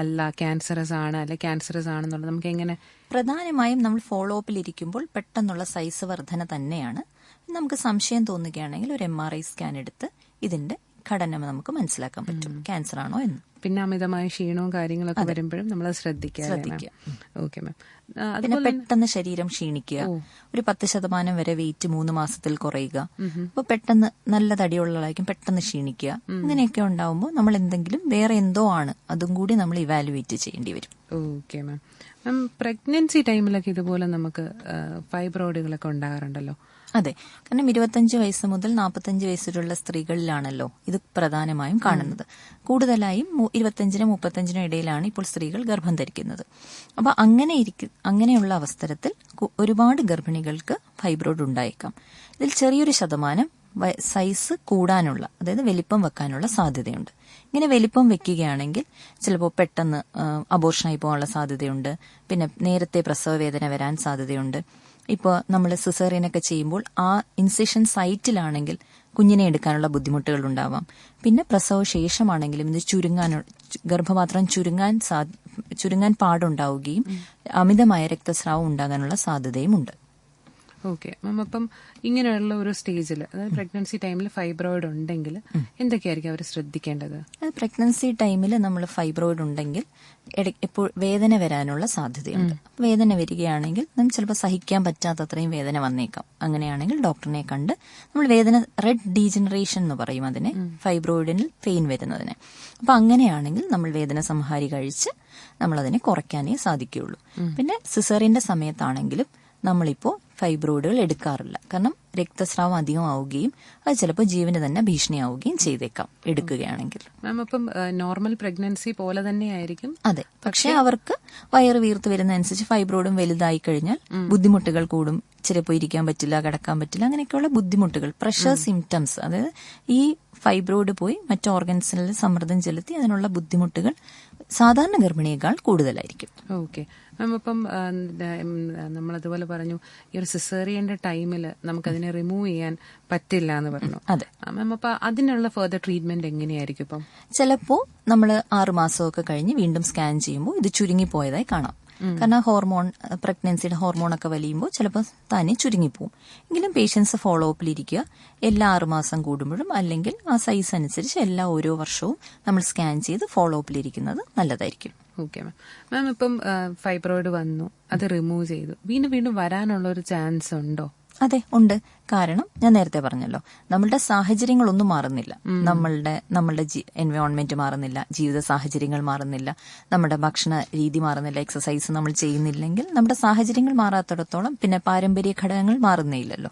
അല്ല ക്യാൻസറസ് ആണ്, അല്ലെ ക്യാൻസറസ് ആണെന്നുള്ളത് നമുക്ക് എങ്ങനെ? പ്രധാനമായും നമ്മൾ ഫോളോ അപ്പിൽ ഇരിക്കുമ്പോൾ പെട്ടെന്നുള്ള സൈസ് വർധന തന്നെയാണ്. നമുക്ക് സംശയം തോന്നുകയാണെങ്കിൽ ഒരു MRI സ്കാൻ എടുത്ത് ഇതിന്റെ ഘടന നമുക്ക് മനസ്സിലാക്കാൻ പറ്റും ക്യാൻസർ ആണോ എന്ന്. പിന്നെ അമിതമായ ക്ഷീണവും കാര്യങ്ങളൊക്കെ വരുമ്പോഴും നമ്മൾ ശ്രദ്ധിക്കുക. Okay ma'am. പിന്നെ പെട്ടെന്ന് ശരീരം ക്ഷീണിക്കുക, ഒരു 10% വരെ വെയിറ്റ് 3 മാസത്തിൽ കുറയുക, അപ്പൊ പെട്ടെന്ന് നല്ല തടിയുള്ളതായിരിക്കും, പെട്ടെന്ന് ക്ഷീണിക്കുക, അങ്ങനെയൊക്കെ ഉണ്ടാവുമ്പോൾ നമ്മൾ എന്തെങ്കിലും വേറെ എന്തോ ആണ്, അതും കൂടി നമ്മൾ ഇവാലുവേറ്റ് ചെയ്യേണ്ടി വരും. Okay ma'am. മാം, പ്രഗ്നൻസി ടൈമിലൊക്കെ ഇതുപോലെ നമുക്ക് ഫൈബ്രോയിഡുകളൊക്കെ ഉണ്ടാകാറുണ്ടല്ലോ. അതെ, കാരണം 25 വയസ്സ് മുതൽ 45 വയസ്സിലുള്ള സ്ത്രീകളിലാണല്ലോ ഇത് പ്രധാനമായും കാണുന്നത്. കൂടുതലായും 25-നും 35-നും ഇടയിലാണ് ഇപ്പോൾ സ്ത്രീകൾ ഗർഭം ധരിക്കുന്നത്. അപ്പൊ അങ്ങനെയുള്ള അവസരത്തിൽ ഒരുപാട് ഗർഭിണികൾക്ക് ഫൈബ്രോയിഡ് ഉണ്ടായേക്കാം. ഇതിൽ ചെറിയൊരു ശതമാനം സൈസ് കൂടാനുള്ള, അതായത് വലിപ്പം വെക്കാനുള്ള സാധ്യതയുണ്ട്. ഇങ്ങനെ വലിപ്പം വെക്കുകയാണെങ്കിൽ ചിലപ്പോൾ പെട്ടെന്ന് അബോർഷനായി പോകാനുള്ള സാധ്യതയുണ്ട്, പിന്നെ നേരത്തെ പ്രസവ വേദന വരാൻ സാധ്യതയുണ്ട്. ഇപ്പോൾ നമ്മൾ സിസേറിയനൊക്കെ ചെയ്യുമ്പോൾ ആ ഇൻസിഷൻ സൈറ്റിലാണെങ്കിൽ കുഞ്ഞിനെ എടുക്കാനുള്ള ബുദ്ധിമുട്ടുകൾ ഉണ്ടാവാം. പിന്നെ പ്രസവ ശേഷമാണെങ്കിലും ഇത് ഗർഭപാത്രം ചുരുങ്ങാൻ പാടുണ്ടാവുകയും അമിതമായ രക്തസ്രാവം ഉണ്ടാകാനുള്ള സാധ്യതയും ഉണ്ട്. ഓക്കെ മാം, അപ്പം ഇങ്ങനെയുള്ള ഒരു സ്റ്റേജിൽ, അതായത് പ്രഗ്നൻസി ടൈമിൽ ഫൈബ്രോയിഡ് ഉണ്ടെങ്കിൽ എന്തൊക്കെയായിരിക്കും അവർ ശ്രദ്ധിക്കേണ്ടത്? പ്രഗ്നൻസി ടൈമിൽ നമ്മൾ ഫൈബ്രോയിഡ് ഉണ്ടെങ്കിൽ ഇപ്പോൾ വേദന വരാനുള്ള സാധ്യതയുണ്ട്. വേദന വരികയാണെങ്കിൽ നമുക്ക് ചിലപ്പോൾ സഹിക്കാൻ പറ്റാത്തത്രയും വേദന വന്നേക്കാം. അങ്ങനെയാണെങ്കിൽ ഡോക്ടറിനെ കണ്ട് നമ്മൾ വേദന, റെഡ് ഡീജനറേഷൻ എന്ന് പറയും അതിനെ, ഫൈബ്രോയിഡിന് പെയിൻ വരുന്നതിന്. അപ്പൊ അങ്ങനെയാണെങ്കിൽ നമ്മൾ വേദന സംഹാരി കഴിച്ച് നമ്മളതിനെ കുറയ്ക്കാനേ സാധിക്കുകയുള്ളൂ. പിന്നെ സിസേറിയന്റെ സമയത്താണെങ്കിലും നമ്മളിപ്പോൾ ഫൈബ്രോയിഡുകൾ എടുക്കാറില്ല, കാരണം രക്തസ്രാവം അധികമാവുകയും അത് ചിലപ്പോൾ ജീവന് തന്നെ ഭീഷണിയാവുകയും ചെയ്തേക്കാം എടുക്കുകയാണെങ്കിൽ. മാം, അപ്പം നോർമൽ പ്രഗ്നൻസി പോലെ തന്നെയായിരിക്കും? അതെ, പക്ഷെ അവർക്ക് വയറ് വീർത്ത് വരുന്ന അനുസരിച്ച് ഫൈബ്രോയിഡും വലുതായി കഴിഞ്ഞാൽ ബുദ്ധിമുട്ടുകൾ കൂടും. ചിലപ്പോൾ ഇരിക്കാൻ പറ്റില്ല, കിടക്കാൻ പറ്റില്ല, അങ്ങനെയൊക്കെയുള്ള ബുദ്ധിമുട്ടുകൾ, പ്രഷർ സിംറ്റംസ്, അതായത് ഈ ഫൈബ്രോയിഡ് പോയി മറ്റു ഓർഗൻസിൽ സമ്മർദ്ദം ചെലുത്തി അതിനുള്ള ബുദ്ധിമുട്ടുകൾ സാധാരണ ഗർഭിണിയേക്കാൾ കൂടുതലായിരിക്കും. ഓക്കെ മാം, അപ്പം നമ്മളതുപോലെ പറഞ്ഞു ഈ ഒരു സിസേറിയന്റെ ടൈമിൽ നമുക്കതിനെ റിമൂവ് ചെയ്യാൻ പറ്റില്ല എന്ന് പറഞ്ഞു. അതെ മാം, അപ്പൊ അതിനുള്ള ഫർദർ ട്രീറ്റ്മെന്റ് എങ്ങനെയായിരിക്കും? ഇപ്പം ചിലപ്പോൾ നമ്മൾ 6 മാസമൊക്കെ കഴിഞ്ഞ് വീണ്ടും സ്കാൻ ചെയ്യുമ്പോൾ ഇത് ചുരുങ്ങിപ്പോയതായി കാണാം. കാരണം പ്രഗ്നൻസിയുടെ ഹോർമോണൊക്കെ വലിയുമ്പോൾ ചിലപ്പോൾ തന്നെ ചുരുങ്ങിപ്പോവും. എങ്കിലും പേഷ്യൻസ് ഫോളോ അപ്പിലിരിക്കുക, എല്ലാ 6 മാസം കൂടുമ്പോഴും അല്ലെങ്കിൽ ആ സൈസ് അനുസരിച്ച് എല്ലാ ഓരോ വർഷവും നമ്മൾ സ്കാൻ ചെയ്ത് ഫോളോ അപ്പിലിരിക്കുന്നത് നല്ലതായിരിക്കും. Okay ma'am. മാം, ഇപ്പം ഫൈബ്രോയിഡ് വന്നു, അത് റിമൂവ് ചെയ്തു, വീണ്ടും വരാനുള്ള ഒരു ചാൻസ് ഉണ്ടോ? അതെ, ഉണ്ട്. കാരണം ഞാൻ നേരത്തെ പറഞ്ഞല്ലോ, നമ്മളുടെ സാഹചര്യങ്ങളൊന്നും മാറുന്നില്ല, നമ്മളുടെ എൻവയോൺമെന്റ് മാറുന്നില്ല, ജീവിത സാഹചര്യങ്ങൾ മാറുന്നില്ല, നമ്മുടെ ഭക്ഷണ രീതി മാറുന്നില്ല, എക്സസൈസ് നമ്മൾ ചെയ്യുന്നില്ലെങ്കിൽ നമ്മുടെ സാഹചര്യങ്ങൾ മാറാത്തിടത്തോളം പിന്നെ പാരമ്പര്യ ഘടകങ്ങൾ മാറുന്നേയില്ലല്ലോ.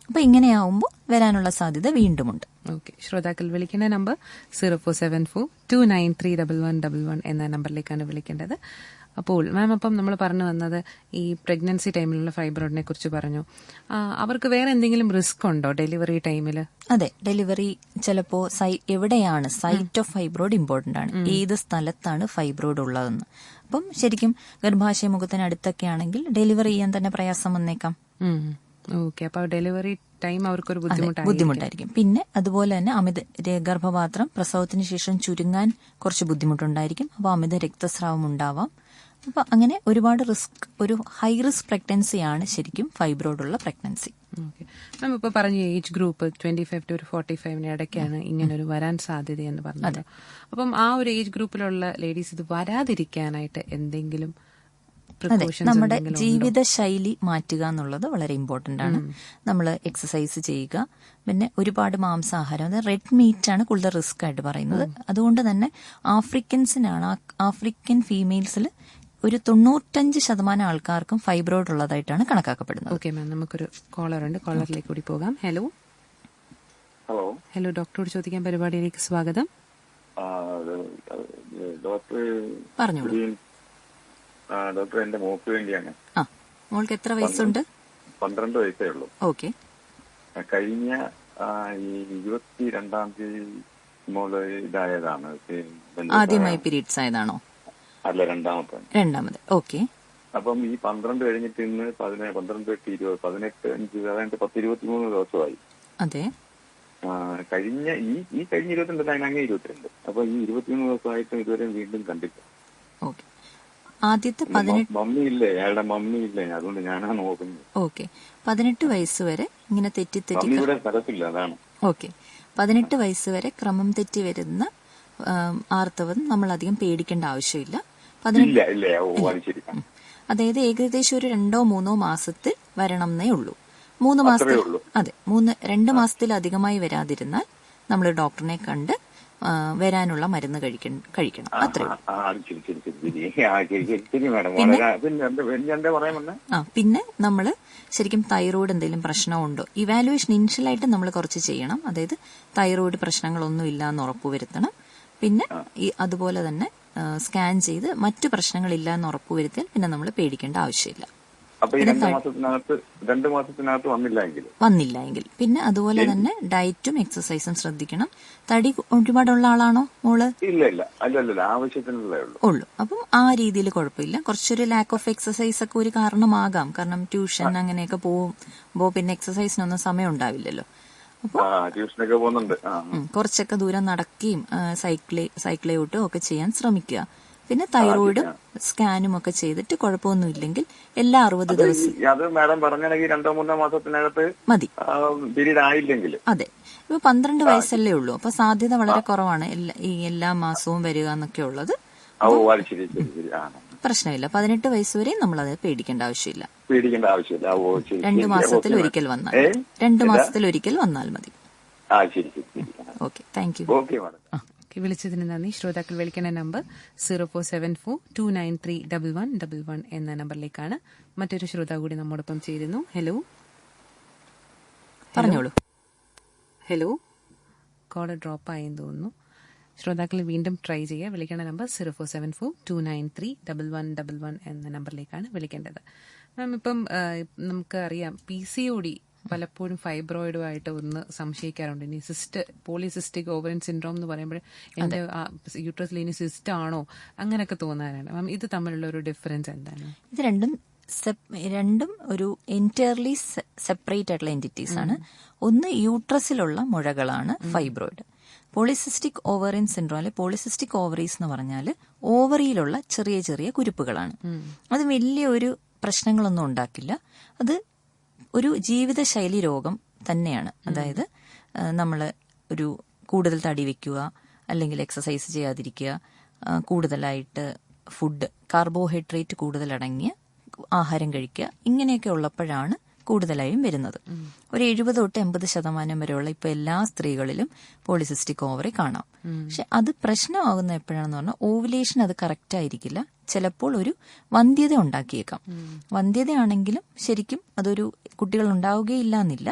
അപ്പൊ ഇങ്ങനെയാവുമ്പോൾ വരാനുള്ള സാധ്യത വീണ്ടുമുണ്ട്. ഓക്കെ, ശ്രോതാക്കൾ വിളിക്കേണ്ട നമ്പർ 0474293111 എന്ന നമ്പറിലേക്കാണ് വിളിക്കേണ്ടത്. അപ്പോൾ മാം, അപ്പം നമ്മൾ പറഞ്ഞു വന്നത് ഈ പ്രഗ്നൻസി ടൈമിലുള്ള ഫൈബ്രോയിഡിനെ കുറിച്ച് പറഞ്ഞു. അവർക്ക് വേറെ എന്തെങ്കിലും റിസ്ക് ഉണ്ടോ ഡെലിവറി ടൈമിൽ? അതെ, ഡെലിവറി ചിലപ്പോൾ എവിടെയാണ് സൈറ്റ് ഓഫ് ഫൈബ്രോയിഡ് ഇമ്പോർട്ടന്റ് ആണ്, ഏത് സ്ഥലത്താണ് ഫൈബ്രോയിഡ് ഉള്ളതെന്ന്. അപ്പം ശരിക്കും ഗർഭാശയമുഖത്തിനടുത്തൊക്കെ ആണെങ്കിൽ ഡെലിവറി ചെയ്യാൻ തന്നെ പ്രയാസം വന്നേക്കാം. ഓക്കെ, അപ്പൊ ഡെലിവറി ടൈം അവർക്കൊരു ബുദ്ധിമുട്ടായിരിക്കും. പിന്നെ അതുപോലെ തന്നെ ഗർഭപാത്രം പ്രസവത്തിന് ശേഷം ചുരുങ്ങാൻ കുറച്ച് ബുദ്ധിമുട്ടുണ്ടായിരിക്കും. അപ്പോൾ അമിത രക്തസ്രാവം ഉണ്ടാവാം. അപ്പൊ അങ്ങനെ ഒരുപാട് റിസ്ക്, ഒരു ഹൈ റിസ്ക് പ്രഗ്നൻസിയാണ് ശരിക്കും ഫൈബ്രോയിഡ് ഉള്ള പ്രഗ്നൻസി. ഓക്കെ മാം, ഇപ്പൊ പറഞ്ഞ ഏജ് ഗ്രൂപ്പ് 25 to 45 ഇടയ്ക്കാണ് ഇങ്ങനൊരു വരാൻ സാധ്യതയെന്ന് പറഞ്ഞത്. അപ്പം ആ ഒരു ഏജ് ഗ്രൂപ്പിലുള്ള ലേഡീസ് ഇത് വരാതിരിക്കാനായിട്ട് എന്തെങ്കിലും നമ്മുടെ ജീവിതശൈലി മാറ്റുക എന്നുള്ളത് വളരെ ഇമ്പോർട്ടന്റ് ആണ്. നമ്മൾ എക്സസൈസ് ചെയ്യുക, പിന്നെ ഒരുപാട് മാംസാഹാരം, അത് റെഡ് മീറ്റ് ആണ് കൂടുതൽ റിസ്ക് ആയിട്ട് പറയുന്നത്. അതുകൊണ്ട് തന്നെ ആഫ്രിക്കൻ ഫീമെയിൽസിൽ ഒരു 95% ആൾക്കാർക്കും ഫൈബ്രോയിഡ് ഉള്ളതായിട്ടാണ് കണക്കാക്കപ്പെടുന്നത്. ഓക്കെ മാം, നമുക്കൊരു കോളർ ഉണ്ട്, കോളറിലേക്ക് കൂടി പോകാം. ഹലോ ഹലോ, ഡോക്ടറോട് ചോദിക്കാൻ പരിപാടിയിലേക്ക് സ്വാഗതം. ഡോക്ടർ പറഞ്ഞോളൂ. ഡോക്ടർ, എന്റെ മോക്ക് വേണ്ടിയാണ്. മോൾക്ക് എത്ര വയസ്സുണ്ട്? 12 വയസ്സേ ഉള്ളൂ. ഓക്കെ. കഴിഞ്ഞ ഈ 22-ാം തീയതി മോള് ഇതായതാണ്. ആദ്യമായി പീരീഡ്സ് ആയതാണോ? അല്ല, രണ്ടാമത്. ഓക്കെ. അപ്പം ഈ 12 കഴിഞ്ഞിട്ട് ഇന്ന് 12, 8, 20, 18, 5 അതായത് 10-23 ദിവസമായി. അതെ. കഴിഞ്ഞ 22 അങ്ങ് 22. അപ്പൊ ഈ 23 ദിവസമായിട്ടും ഇതുവരെ വീണ്ടും കണ്ടില്ല. ഓക്കെ. ആദ്യത്തെ മമ്മിയില്ലേ, അയാളുടെ മമ്മിയില്ലേ, അതുകൊണ്ട് ഞാനാണ് നോക്കുന്നത്. ഓക്കെ. 18 വയസ്സ് വരെ ഇങ്ങനെ തെറ്റി ഇവിടെ സ്ഥലത്തില്ല, അതാണ്. ഓക്കെ. 18 വയസ്സ് വരെ ക്രമം തെറ്റി വരുന്ന ആർത്തവം നമ്മൾ അധികം പേടിക്കേണ്ട ആവശ്യമില്ല. അതായത് ഏകദേശം ഒരു 2-3 മാസത്തിൽ വരണം എന്നേ ഉള്ളൂ. 3 മാസത്തിൽ, അതെ, 2 മാസത്തിലധികമായി വരാതിരുന്നാൽ നമ്മൾ ഡോക്ടറിനെ കണ്ട് വരാനുള്ള മരുന്ന് കഴിക്കണം. അത്രേ. പിന്നെ നമ്മള് ശരിക്കും തൈറോയ്ഡ് എന്തെങ്കിലും പ്രശ്നമുണ്ടോ, ഇവാലുവേഷൻ ഇനിഷ്യലായിട്ട് നമ്മൾ കുറച്ച് ചെയ്യണം. അതായത് തൈറോയ്ഡ് പ്രശ്നങ്ങളൊന്നും ഇല്ല എന്ന് ഉറപ്പുവരുത്തണം. പിന്നെ അതുപോലെ തന്നെ സ്കാൻ ചെയ്ത് മറ്റു പ്രശ്നങ്ങളില്ല എന്ന് ഉറപ്പുവരുത്തിയാൽ പിന്നെ നമ്മൾ പേടിക്കേണ്ട ആവശ്യമില്ല. വന്നില്ലെങ്കിൽ പിന്നെ അതുപോലെ തന്നെ ഡയറ്റും എക്സസൈസും ശ്രദ്ധിക്കണം. തടി ഒരുപാടുള്ള ആളാണോ മോള്? ഇല്ല, ആവശ്യത്തിനുള്ളേ ഉള്ളൂ. അപ്പം ആ രീതിയിൽ കുഴപ്പമില്ല. കുറച്ചൊരു ലാക്ക് ഓഫ് എക്സസൈസ് ഒക്കെ ഒരു കാരണമാകാം. കാരണം ട്യൂഷൻ അങ്ങനെയൊക്കെ പോകുമ്പോ പിന്നെ എക്സസൈസിനൊന്നും സമയം ഉണ്ടാവില്ലല്ലോ. അപ്പൊ കുറച്ചൊക്കെ ദൂരം നടക്കുകയും സൈക്കിളോട്ടും ഒക്കെ ചെയ്യാൻ ശ്രമിക്കുക. പിന്നെ തൈറോയിഡും സ്കാനും ഒക്കെ ചെയ്തിട്ട് കുഴപ്പമൊന്നുമില്ലെങ്കിൽ എല്ലാ 60 ദിവസം അത് മാഡം പറഞ്ഞാണെങ്കിൽ 2-3 മാസത്തിനകത്ത് മതി. ആയില്ലെങ്കിൽ അതെ. ഇപ്പൊ 12 വയസ്സല്ലേ ഉള്ളൂ, അപ്പൊ സാധ്യത വളരെ കുറവാണ് എല്ലാ മാസവും വരിക എന്നൊക്കെ ഉള്ളത്. പ്രശ്നമില്ല. 18 വയസ്സ് വരെ നമ്മളത് പേടിക്കേണ്ട ആവശ്യമില്ല. 2 മാസത്തിൽ ഒരിക്കൽ വന്നാൽ 2 മാസത്തിൽ ഒരിക്കൽ വന്നാൽ മതി. Okay, thank you. വിളിച്ചതിന് നന്ദി. ശ്രോതാക്കൾ വിളിക്കേണ്ട നമ്പർ 0474293111 എന്ന നമ്പറിലേക്കാണ്. മറ്റൊരു ശ്രോതാവ് കൂടി നമ്മോടൊപ്പം ചേരുന്നു. ഹലോ, പറഞ്ഞോളൂ. ഹലോ, കോളർ ഡ്രോപ്പ് ആയെന്ന് തോന്നുന്നു. ശ്രോതാക്കൾ വീണ്ടും ട്രൈ ചെയ്യുക. വിളിക്കേണ്ട നമ്പർ 0474293111 എന്ന നമ്പറിലേക്കാണ് വിളിക്കേണ്ടത്. മാം, ഇപ്പം നമുക്ക് അറിയാം PCOD പലപ്പോഴും ഫൈബ്രോയിഡുമായിട്ട് ഒന്ന് സംശയിക്കാറുണ്ട്. ഇനി പോളിസിസ്റ്റിക് ഓവറിൻ സിൻഡ്രോം എന്ന് പറയുമ്പോൾ എന്റെ യൂട്രസിൽ ഇനി സിസ്റ്റ് ആണോ അങ്ങനെയൊക്കെ തോന്നാനാണ്. മാം, ഇത് തമ്മിലുള്ള ഒരു ഡിഫറൻസ് എന്താണ്? ഇത് രണ്ടും ഒരു എൻറ്റയർലി സെപ്പറേറ്റ് ആയിട്ടുള്ള എൻറ്റിറ്റീസ് ആണ്. ഒന്ന് യൂട്രസിലുള്ള മുഴകളാണ് ഫൈബ്രോയിഡ്. പോളിസിസ്റ്റിക് ഓവറിൻ സിൻഡ്രോം അല്ലെ പോളിസിസ്റ്റിക് ഓവറീസ് എന്ന് പറഞ്ഞാൽ ഓവറിയിലുള്ള ചെറിയ ചെറിയ കുരുപ്പുകളാണ്. അത് വലിയ ഒരു പ്രശ്നങ്ങളൊന്നും ഉണ്ടാക്കില്ല. അത് ഒരു ജീവിതശൈലി രോഗം തന്നെയാണ്. അതായത് നമ്മൾ ഒരു കൂടുതൽ തടി വെക്കുക, അല്ലെങ്കിൽ എക്സസൈസ് ചെയ്യാതിരിക്കുക, കൂടുതലായിട്ട് ഫുഡ് കാർബോഹൈഡ്രേറ്റ് കൂടുതൽ അടങ്ങിയ ആഹാരം കഴിക്കുക, ഇങ്ങനെയൊക്കെ ഉള്ളപ്പോഴാണ് കൂടുതലായും വരുന്നത്. ഒരു 70 തൊട്ട് 80% വരെയുള്ള ഇപ്പൊ എല്ലാ സ്ത്രീകളിലും പോളിസിസ്റ്റിക് ഓവറി കാണാം. പക്ഷെ അത് പ്രശ്നമാകുന്ന എപ്പോഴാണെന്ന് പറഞ്ഞാൽ ഓവുലേഷൻ അത് കറക്റ്റ് ആയിരിക്കില്ല. ചിലപ്പോൾ ഒരു വന്ധ്യത ഉണ്ടാക്കിയേക്കാം. വന്ധ്യതയാണെങ്കിലും ശരിക്കും അതൊരു കുട്ടികൾ ഉണ്ടാവുകയില്ല എന്നില്ല.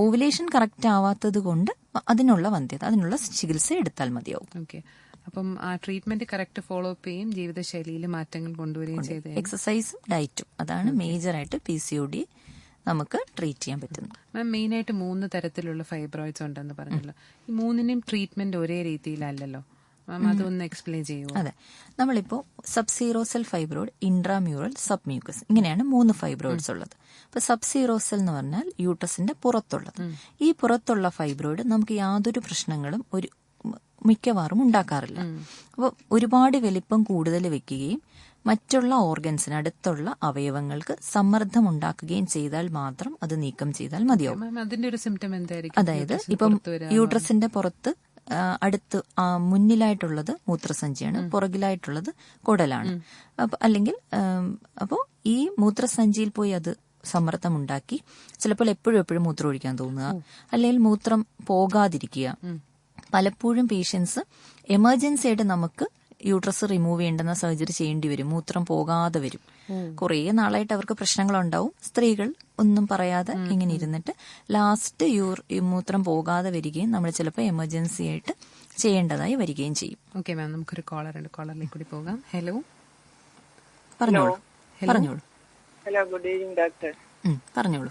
ഓവുലേഷൻ കറക്റ്റ് ആവാത്തത് കൊണ്ട് അതിനുള്ള വന്ധ്യത, അതിനുള്ള ചികിത്സ എടുത്താൽ മതിയാവും. ഓക്കെ. അപ്പം ആ ട്രീറ്റ്മെന്റ് കറക്റ്റ് ഫോളോ അപ്പ് ചെയ്യും, ജീവിതശൈലിയിൽ മാറ്റങ്ങൾ കൊണ്ടുവരികയും ചെയ്ത് എക്സസൈസും ഡയറ്റും, അതാണ് മേജറായിട്ട് PCOD നമുക്ക് ട്രീറ്റ് ചെയ്യാൻ പറ്റുന്നത്. മാം, മെയിനായിട്ട് 3 തരത്തിലുള്ള ഫൈബ്രോയിഡ്സ് ഉണ്ടെന്ന് പറഞ്ഞല്ലോ. ഈ 3നും ട്രീറ്റ്മെന്റ് ഒരേ രീതിയിലല്ലല്ലോ മാം, അതൊന്ന് എക്സ്പ്ലെയിൻ ചെയ്യുമോ? അതെ, നമ്മളിപ്പോ സബ്സീറോസൽ ഫൈബ്രോയിഡ്, ഇൻട്രാമ്യൂറൽ, സബ്മ്യൂക്കസ്, ഇങ്ങനെയാണ് 3 ഫൈബ്രോയിഡ്സ് ഉള്ളത്. അപ്പൊ സബ്സീറോസൽ എന്ന് പറഞ്ഞാൽ യൂട്രസിന്റെ പുറത്തുള്ളത്. ഈ പുറത്തുള്ള ഫൈബ്രോയിഡ് നമുക്ക് യാതൊരു പ്രശ്നങ്ങളും മിക്കവാറും ഉണ്ടാക്കാറില്ല. അപ്പോൾ ഒരുപാട് വലിപ്പം കൂടുതൽ വെക്കുകയും മറ്റുള്ള ഓർഗൻസിന്, അടുത്തുള്ള അവയവങ്ങൾക്ക് സമ്മർദ്ദം ഉണ്ടാക്കുകയും ചെയ്താൽ മാത്രം അത് നീക്കം ചെയ്താൽ മതിയാവും. മാം, അതിന്റെ ഒരു സിംറ്റം എന്തായിരിക്കും? അതായത് ഇപ്പം യൂട്രസിന്റെ പുറത്ത് അടുത്ത് മുന്നിലായിട്ടുള്ളത് മൂത്രസഞ്ചിയാണ്, പുറകിലായിട്ടുള്ളത് കുടലാണ്. അല്ലെങ്കിൽ അപ്പോൾ ഈ മൂത്രസഞ്ചിയിൽ പോയി അത് സമ്മർദ്ദം ഉണ്ടാക്കി ചിലപ്പോൾ എപ്പോഴും മൂത്രം ഒഴിക്കാൻ തോന്നുക, അല്ലെങ്കിൽ മൂത്രം പോകാതിരിക്കുക. പലപ്പോഴും പേഷ്യൻസ് എമർജൻസി ആയിട്ട് നമുക്ക് യൂട്രസ് റിമൂവ് ചെയ്യേണ്ടുന്ന സർജറി ചെയ്യേണ്ടി വരും, മൂത്രം പോകാതെ വരും. കുറേ നാളായിട്ട് അവർക്ക് പ്രശ്നങ്ങളുണ്ടാവും. സ്ത്രീകൾ ഒന്നും പറയാതെ ഇങ്ങനെ ഇരുന്നിട്ട് ലാസ്റ്റ് മൂത്രം പോകാതെ വരികയും നമ്മൾ ചിലപ്പോൾ എമർജൻസി ആയിട്ട് ചെയ്യേണ്ടതായി വരികയും ചെയ്യും. ഓക്കെ മാം, നമുക്കൊരു കോളർ ഉണ്ട്, കോളറിലേക്ക് കൂടി പോകാം. ഹലോ, പറഞ്ഞോളൂ. Hello, good evening doctor. പറഞ്ഞോളൂ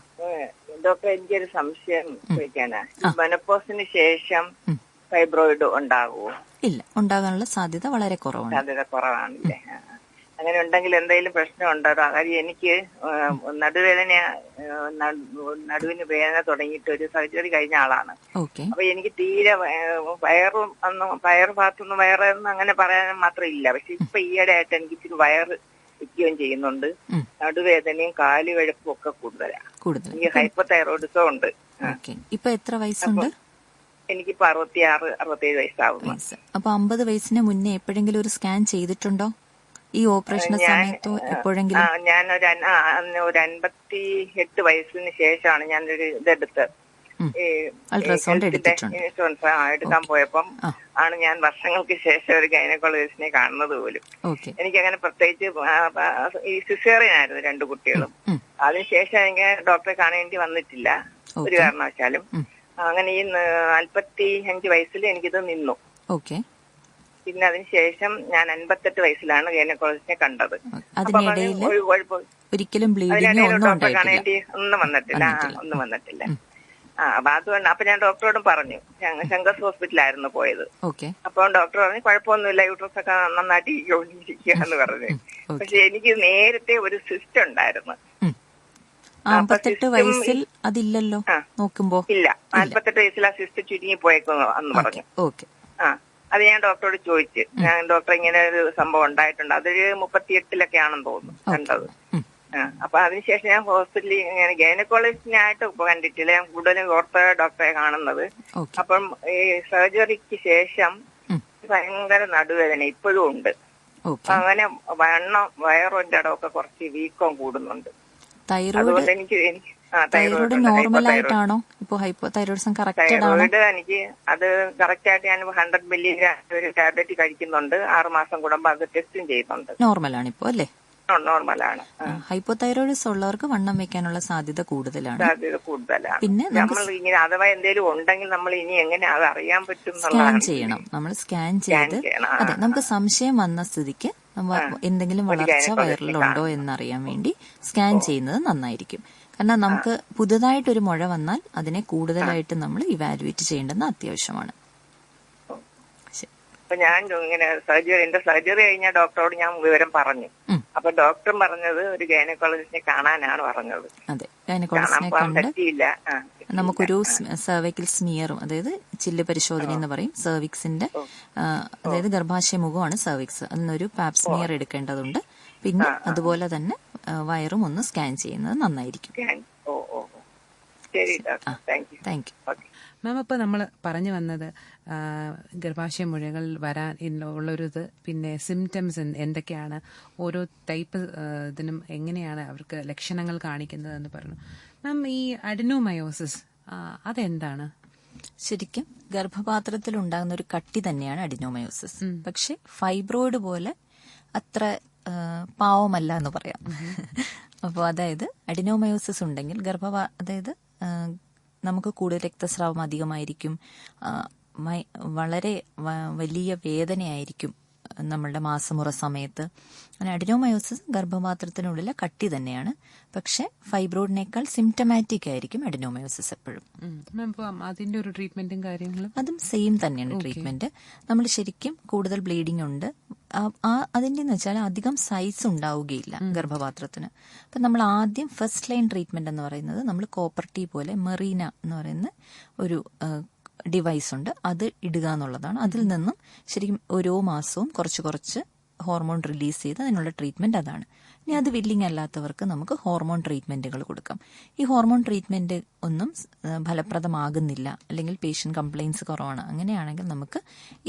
ഡോക്ടർ, എനിക്കൊരു സംശയം ചോദിക്കാനാ. മെനോപോസിന് ശേഷം ഫൈബ്രോയിഡ് ഉണ്ടാകുമോ? ഇല്ല, ഉണ്ടാകാനുള്ള സാധ്യത വളരെ കുറവാണ്. സാധ്യത കുറവാണല്ലേ? അങ്ങനെ ഉണ്ടെങ്കിൽ എന്തെങ്കിലും പ്രശ്നം ഉണ്ടോ? കാര്യം എനിക്ക് നടുവേദന, നടുവിന് വേദന തുടങ്ങിയിട്ട് ഒരു സർജറി കഴിഞ്ഞ ആളാണ്. അപ്പൊ എനിക്ക് തീരെ വയറ് ഭാഗത്തൊന്നും വയറൊന്നും അങ്ങനെ പറയാൻ മാത്രം ഇല്ല. പക്ഷെ ഇപ്പൊ ഈയിടെ ആയിട്ട് എനിക്ക് ഇച്ചിരി വയറ് വയ്ക്കുകയും ചെയ്യുന്നുണ്ട്. നടുവേദനയും കാലുവഴുപ്പും ഒക്കെ കൂടുതലാണ്. എനിക്ക് ഹൈപ്പോതൈറോയിഡിസം ഉണ്ട്. ഇപ്പൊ എത്ര വയസ്സുണ്ട്? എനിക്കിപ്പോ 66-67 വയസ്സാവുന്നു. അപ്പൊ 50 വയസ്സിന് മുന്നേ എപ്പോഴെങ്കിലും ഒരു സ്കാൻ ചെയ്തിട്ടുണ്ടോ? ഈ ഓപ്പറേഷൻ സമയത്തോ എപ്പോഴെങ്കിലും? ഞാനൊരു 58 വയസ്സിന് ശേഷമാണ് ഞാനൊരു ഇതെടുത്ത് അൾട്രാസൗണ്ട് ഇൻഷുറൻസ് എടുക്കാൻ പോയപ്പം ആണ് ഞാൻ വർഷങ്ങൾക്ക് ശേഷം ഒരു ഗൈനക്കോളജിസ്റ്റിനെ കാണുന്നത് പോലും. എനിക്കങ്ങനെ പ്രത്യേകിച്ച് ഈ സിസേറിയൻ ആയിരുന്നു 2 കുട്ടികളും. അതിനുശേഷം എനിക്ക് ഡോക്ടറെ കാണേണ്ടി വന്നിട്ടില്ല ഒരു കാരണവശാലും. അങ്ങനെ ഈ 45 വയസ്സിൽ എനിക്കിത് നിന്നു. പിന്നെ അതിനുശേഷം ഞാൻ 58 വയസ്സിലാണ് ഗൈനക്കോളജിസ്റ്റിനെ കണ്ടത്. ഒരിക്കലും ഡോക്ടറെ കാണേണ്ടി ഒന്നും വന്നിട്ടില്ല. അപ്പൊ അതുകൊണ്ട് അപ്പൊ ഞാൻ ഡോക്ടറോടും പറഞ്ഞു, ശങ്കസ് ഹോസ്പിറ്റലായിരുന്നു പോയത്. അപ്പൊ ഡോക്ടർ പറഞ്ഞു കുഴപ്പമൊന്നുമില്ല, യൂട്രസ് ഒക്കെ നന്നായിട്ട് ഇരിക്കുക എന്ന് പറഞ്ഞു. പക്ഷെ എനിക്ക് നേരത്തെ ഒരു സിസ്റ്റ് ഉണ്ടായിരുന്നു. 58 വയസ്സിൽ അതില്ലല്ലോ നോക്കുമ്പോ. ഇല്ല, 48 വയസ്സിൽ ആ സിസ്റ്റ് ചുരുങ്ങി പോയേക്കുന്നു എന്ന് പറഞ്ഞു. അത് ഞാൻ ഡോക്ടറോട് ചോദിച്ചു. ഞാൻ ഡോക്ടർ ഇങ്ങനെ ഒരു സംഭവം ഉണ്ടായിട്ടുണ്ട്, അതൊരു 38 ആണെന്ന് തോന്നുന്നു കണ്ടത്. അപ്പൊ അതിനുശേഷം ഞാൻ ഹോസ്പിറ്റലിൽ ഇങ്ങനെ ഗൈനക്കോളജിസ്റ്റിനായിട്ട് കണ്ടിട്ടില്ല, ഞാൻ കൂടുതലും ഓർത്തോ ഡോക്ടറെ കാണുന്നത്. അപ്പം ഈ സർജറിക്ക് ശേഷം ഭയങ്കര നടുവേദന ഇപ്പോഴും ഉണ്ട്. അങ്ങനെ വയറിന്റെ ഇടമൊക്കെ കുറച്ച് വീക്കം കൂടുന്നുണ്ട്. തൈറോയിഡ് നോർമൽ ആയിട്ടാണോ ഇപ്പൊ? ഹൈപ്പോതൈറോയിഡിസം കറക്റ്റഡ് ആണോ? എനിക്ക് അത് കറക്റ്റ് ആയിട്ട് ഞാൻ 100 മില്ലിഗ്രാം ഒരു ടാബ്ലറ്റ് കഴിക്കുന്നുണ്ട്. 6 മാസം കൂടുമ്പോ അത് ടെസ്റ്റും ചെയ്യുന്നുണ്ട്. നോർമലാണ് ഇപ്പൊ അല്ലേ? നോർമലാണ്. ഹൈപ്പോതൈറോയിഡിസം ഉള്ളവർക്ക് വണ്ണം വെക്കാനുള്ള സാധ്യത കൂടുതലാണ്. പിന്നെ നമ്മൾ ഇങ്ങനെ അഥവാ എന്തെങ്കിലും ഉണ്ടെങ്കിൽ നമ്മൾ ഇനി എങ്ങനെ അത് അറിയാൻ പറ്റും? സ്കാൻ ചെയ്യണം. നമ്മൾ സ്കാൻ ചെയ്ത് അതെ, നമുക്ക് സംശയം വന്ന സ്ഥിതിക്ക് എന്തെങ്കിലും വളർച്ച വയറിലുണ്ടോ എന്നറിയാൻ വേണ്ടി സ്കാൻ ചെയ്യുന്നത് നന്നായിരിക്കും. കാരണം നമുക്ക് പുതുതായിട്ടൊരു മുഴ വന്നാൽ അതിനെ കൂടുതലായിട്ട് നമ്മൾ ഇവാലുവേറ്റ് ചെയ്യേണ്ടത് അത്യാവശ്യമാണ്. അപ്പൊ ഞാൻ ഇങ്ങനെ എന്റെ സർജറി കഴിഞ്ഞ ഡോക്ടറോട് ഞാൻ വിവരം പറഞ്ഞു. അപ്പൊ ഡോക്ടർ പറഞ്ഞത് ഒരു ഗൈനക്കോളജിസ്റ്റിനെ കാണാനാണ് പറഞ്ഞത്. അതെ, ഗൈനക്കോളജിസ്റ്റിനെ കണ്ട് നമുക്കൊരു സെർവിക്കൽ സ്മിയറും, അതായത് ചില്ല് പരിശോധന എന്ന് പറയും. സെർവിക്സിന്റെ അതായത് ഗർഭാശയ മുഖമാണ് സെർവിക്സ്, അതിനൊരു പാപ് സ്മിയർ എടുക്കേണ്ടതുണ്ട്. പിന്നെ അതുപോലെ തന്നെ വയറും ഒന്ന് സ്കാൻ ചെയ്യുന്നത് നന്നായിരിക്കും. താങ്ക് യു മാം. അപ്പോൾ നമ്മൾ പറഞ്ഞു വന്നത് ഗർഭാശയ മുഴകൾ വരാൻ ഉള്ളൊരിത്, പിന്നെ സിംറ്റംസ് എന്തൊക്കെയാണ്, ഓരോ ടൈപ്പ് ഇതിനും എങ്ങനെയാണ് അവർക്ക് ലക്ഷണങ്ങൾ കാണിക്കുന്നതെന്ന് പറഞ്ഞു. മാം, ഈ അഡിനോമയോസിസ് അതെന്താണ്? ശരിക്കും ഗർഭപാത്രത്തിൽ ഉണ്ടാകുന്ന ഒരു കട്ടി തന്നെയാണ് അഡിനോമയോസിസ്. പക്ഷെ ഫൈബ്രോയിഡ് പോലെ അത്ര പാവമല്ല എന്ന് പറയാം. അപ്പോൾ അതായത് അഡിനോമയോസിസ് ഉണ്ടെങ്കിൽ അതായത് നമുക്ക് കൂടുതൽ രക്തസ്രാവം അധികമായിരിക്കും, വളരെ വലിയ വേദനയായിരിക്കും നമ്മളുടെ മാസമുറ സമയത്ത്. അങ്ങനെ അഡിനോമയോസിസ് ഗർഭപാത്രത്തിനുള്ളിലെ കട്ടി തന്നെയാണ്. പക്ഷെ ഫൈബ്രോയിഡിനേക്കാൾ സിംറ്റമാറ്റിക് ആയിരിക്കും അഡിനോമയോസിസ് എപ്പോഴും. അതിന്റെ ഒരു ട്രീറ്റ്മെന്റും കാര്യങ്ങളും അതും സെയിം തന്നെയാണ് ട്രീറ്റ്മെന്റ്. നമ്മൾ ശരിക്കും കൂടുതൽ ബ്ലീഡിംഗ് ഉണ്ട്. അതിന്റെ എന്ന് വെച്ചാൽ അധികം സൈസ് ഉണ്ടാവുകയില്ല ഗർഭപാത്രത്തിന്. അപ്പൊ നമ്മൾ ആദ്യം ഫസ്റ്റ് ലൈൻ ട്രീറ്റ്മെന്റ് എന്ന് പറയുന്നത് നമ്മൾ കോപ്പർ ടീ പോലെ മെറീന എന്ന് പറയുന്ന ഒരു ഡിവൈസ് ഉണ്ട്, അത് ഇടുക എന്നുള്ളതാണ്. അതിൽ നിന്നും ശരിക്കും ഓരോ മാസവും കുറച്ച് ഹോർമോൺ റിലീസ് ചെയ്ത് അതിനുള്ള ട്രീറ്റ്മെന്റ് അതാണ്. ഇനി അത് വില്ലിങ് അല്ലാത്തവർക്ക് നമുക്ക് ഹോർമോൺ ട്രീറ്റ്മെന്റുകൾ കൊടുക്കാം. ഈ ഹോർമോൺ ട്രീറ്റ്മെന്റ് ഒന്നും ഫലപ്രദമാകുന്നില്ല, അല്ലെങ്കിൽ പേഷ്യന്റ് കംപ്ലയിൻസ് കുറവാണ്, അങ്ങനെയാണെങ്കിൽ നമുക്ക്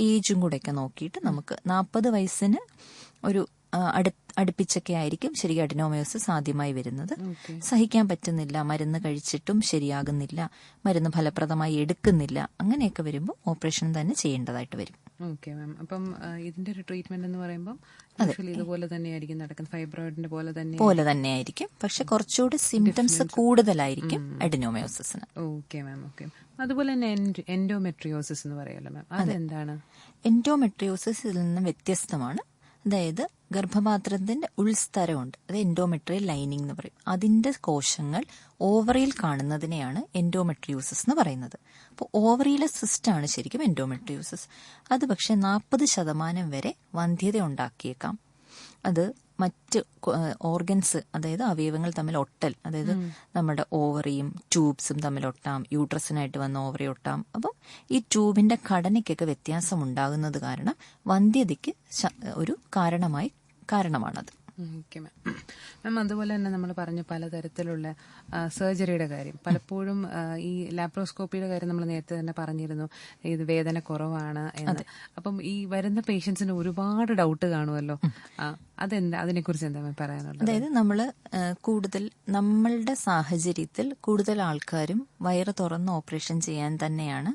ഏജും കൂടെയൊക്കെ നോക്കിയിട്ട് നമുക്ക് 40 വയസ്സിന് ഒരു അടുപ്പിച്ചൊക്കെ ആയിരിക്കും ശരിക്കും അഡിനോമയോസിസ് ആദ്യമായി വരുന്നത്. സഹിക്കാൻ പറ്റുന്നില്ല, മരുന്ന് കഴിച്ചിട്ടും ശരിയാകുന്നില്ല, മരുന്ന് ഫലപ്രദമായി എടുക്കുന്നില്ല, അങ്ങനെയൊക്കെ വരുമ്പോൾ ഓപ്പറേഷൻ തന്നെ ചെയ്യേണ്ടതായിട്ട് വരും. Okay ma'am. അപ്പം ഇതിന്റെ ഒരു ട്രീറ്റ്മെന്റ് എന്ന് പറയുമ്പോൾ ഇതുപോലെ തന്നെയായിരിക്കും നടക്കുന്നത്, ഫൈബ്രോയിഡിന്റെ പോലെ തന്നെയായിരിക്കും, പക്ഷെ കുറച്ചുകൂടി സിംറ്റംസ് കൂടുതലായിരിക്കും അഡിനോമയോസിന്. Okay ma'am. ഓക്കെ. അതുപോലെ തന്നെ എൻഡോമെട്രിയോസിസ് എന്ന് പറയുമല്ലോ മാം, അതെന്താണ്? എൻഡോമെട്രിയോസിസ് ഇതിൽ നിന്ന് വ്യത്യസ്തമാണ്. അതായത് ഗർഭപാത്രത്തിന്റെ ഉൾസ്തരമുണ്ട്, അത് എൻഡോമെട്രിയൽ ലൈനിങ് എന്ന് പറയും. അതിന്റെ കോശങ്ങൾ ഓവറിയിൽ കാണുന്നതിനെയാണ് എൻഡോമെട്രിയോസിസ് എന്ന് പറയുന്നത്. അപ്പോൾ ഓവറിയിലെ സിസ്റ്റാണ് ശരിക്കും എൻഡോമെട്രിയോസിസ്. അത് പക്ഷെ 40% വരെ വന്ധ്യത ഉണ്ടാക്കിയേക്കാം. അത് മറ്റ് ഓർഗൻസ്, അതായത് അവയവങ്ങൾ തമ്മിൽ ഒട്ടൽ, അതായത് നമ്മുടെ ഓവറിയും ട്യൂബ്സും തമ്മിൽ ഒട്ടാം, യൂട്രസിനായിട്ട് വന്ന ഓവറി ഒട്ടാം. അപ്പം ഈ ട്യൂബിന്റെ ഘടനയ്ക്കൊക്കെ വ്യത്യാസം ഉണ്ടാകുന്നത് കാരണം വന്ധ്യതയ്ക്ക് ഒരു കാരണമാണത്. Okay ma'am. മാം, അതുപോലെ തന്നെ നമ്മൾ പറഞ്ഞ പലതരത്തിലുള്ള സർജറിയുടെ കാര്യം, പലപ്പോഴും ഈ ലാപ്രോസ്കോപ്പിയുടെ കാര്യം നമ്മൾ നേരത്തെ തന്നെ പറഞ്ഞിരുന്നു, ഇത് വേദന കുറവാണ് എന്ന്. അപ്പം ഈ വരുന്ന പേഷ്യൻസിന് ഒരുപാട് ഡൗട്ട് കാണുമല്ലോ, അതിനെക്കുറിച്ച് എന്താ പറയാനുള്ളത്? അതായത് നമ്മൾ കൂടുതൽ നമ്മളുടെ സാഹചര്യത്തിൽ കൂടുതൽ ആൾക്കാരും വയറ് തുറന്ന് ഓപ്പറേഷൻ ചെയ്യാൻ തന്നെയാണ്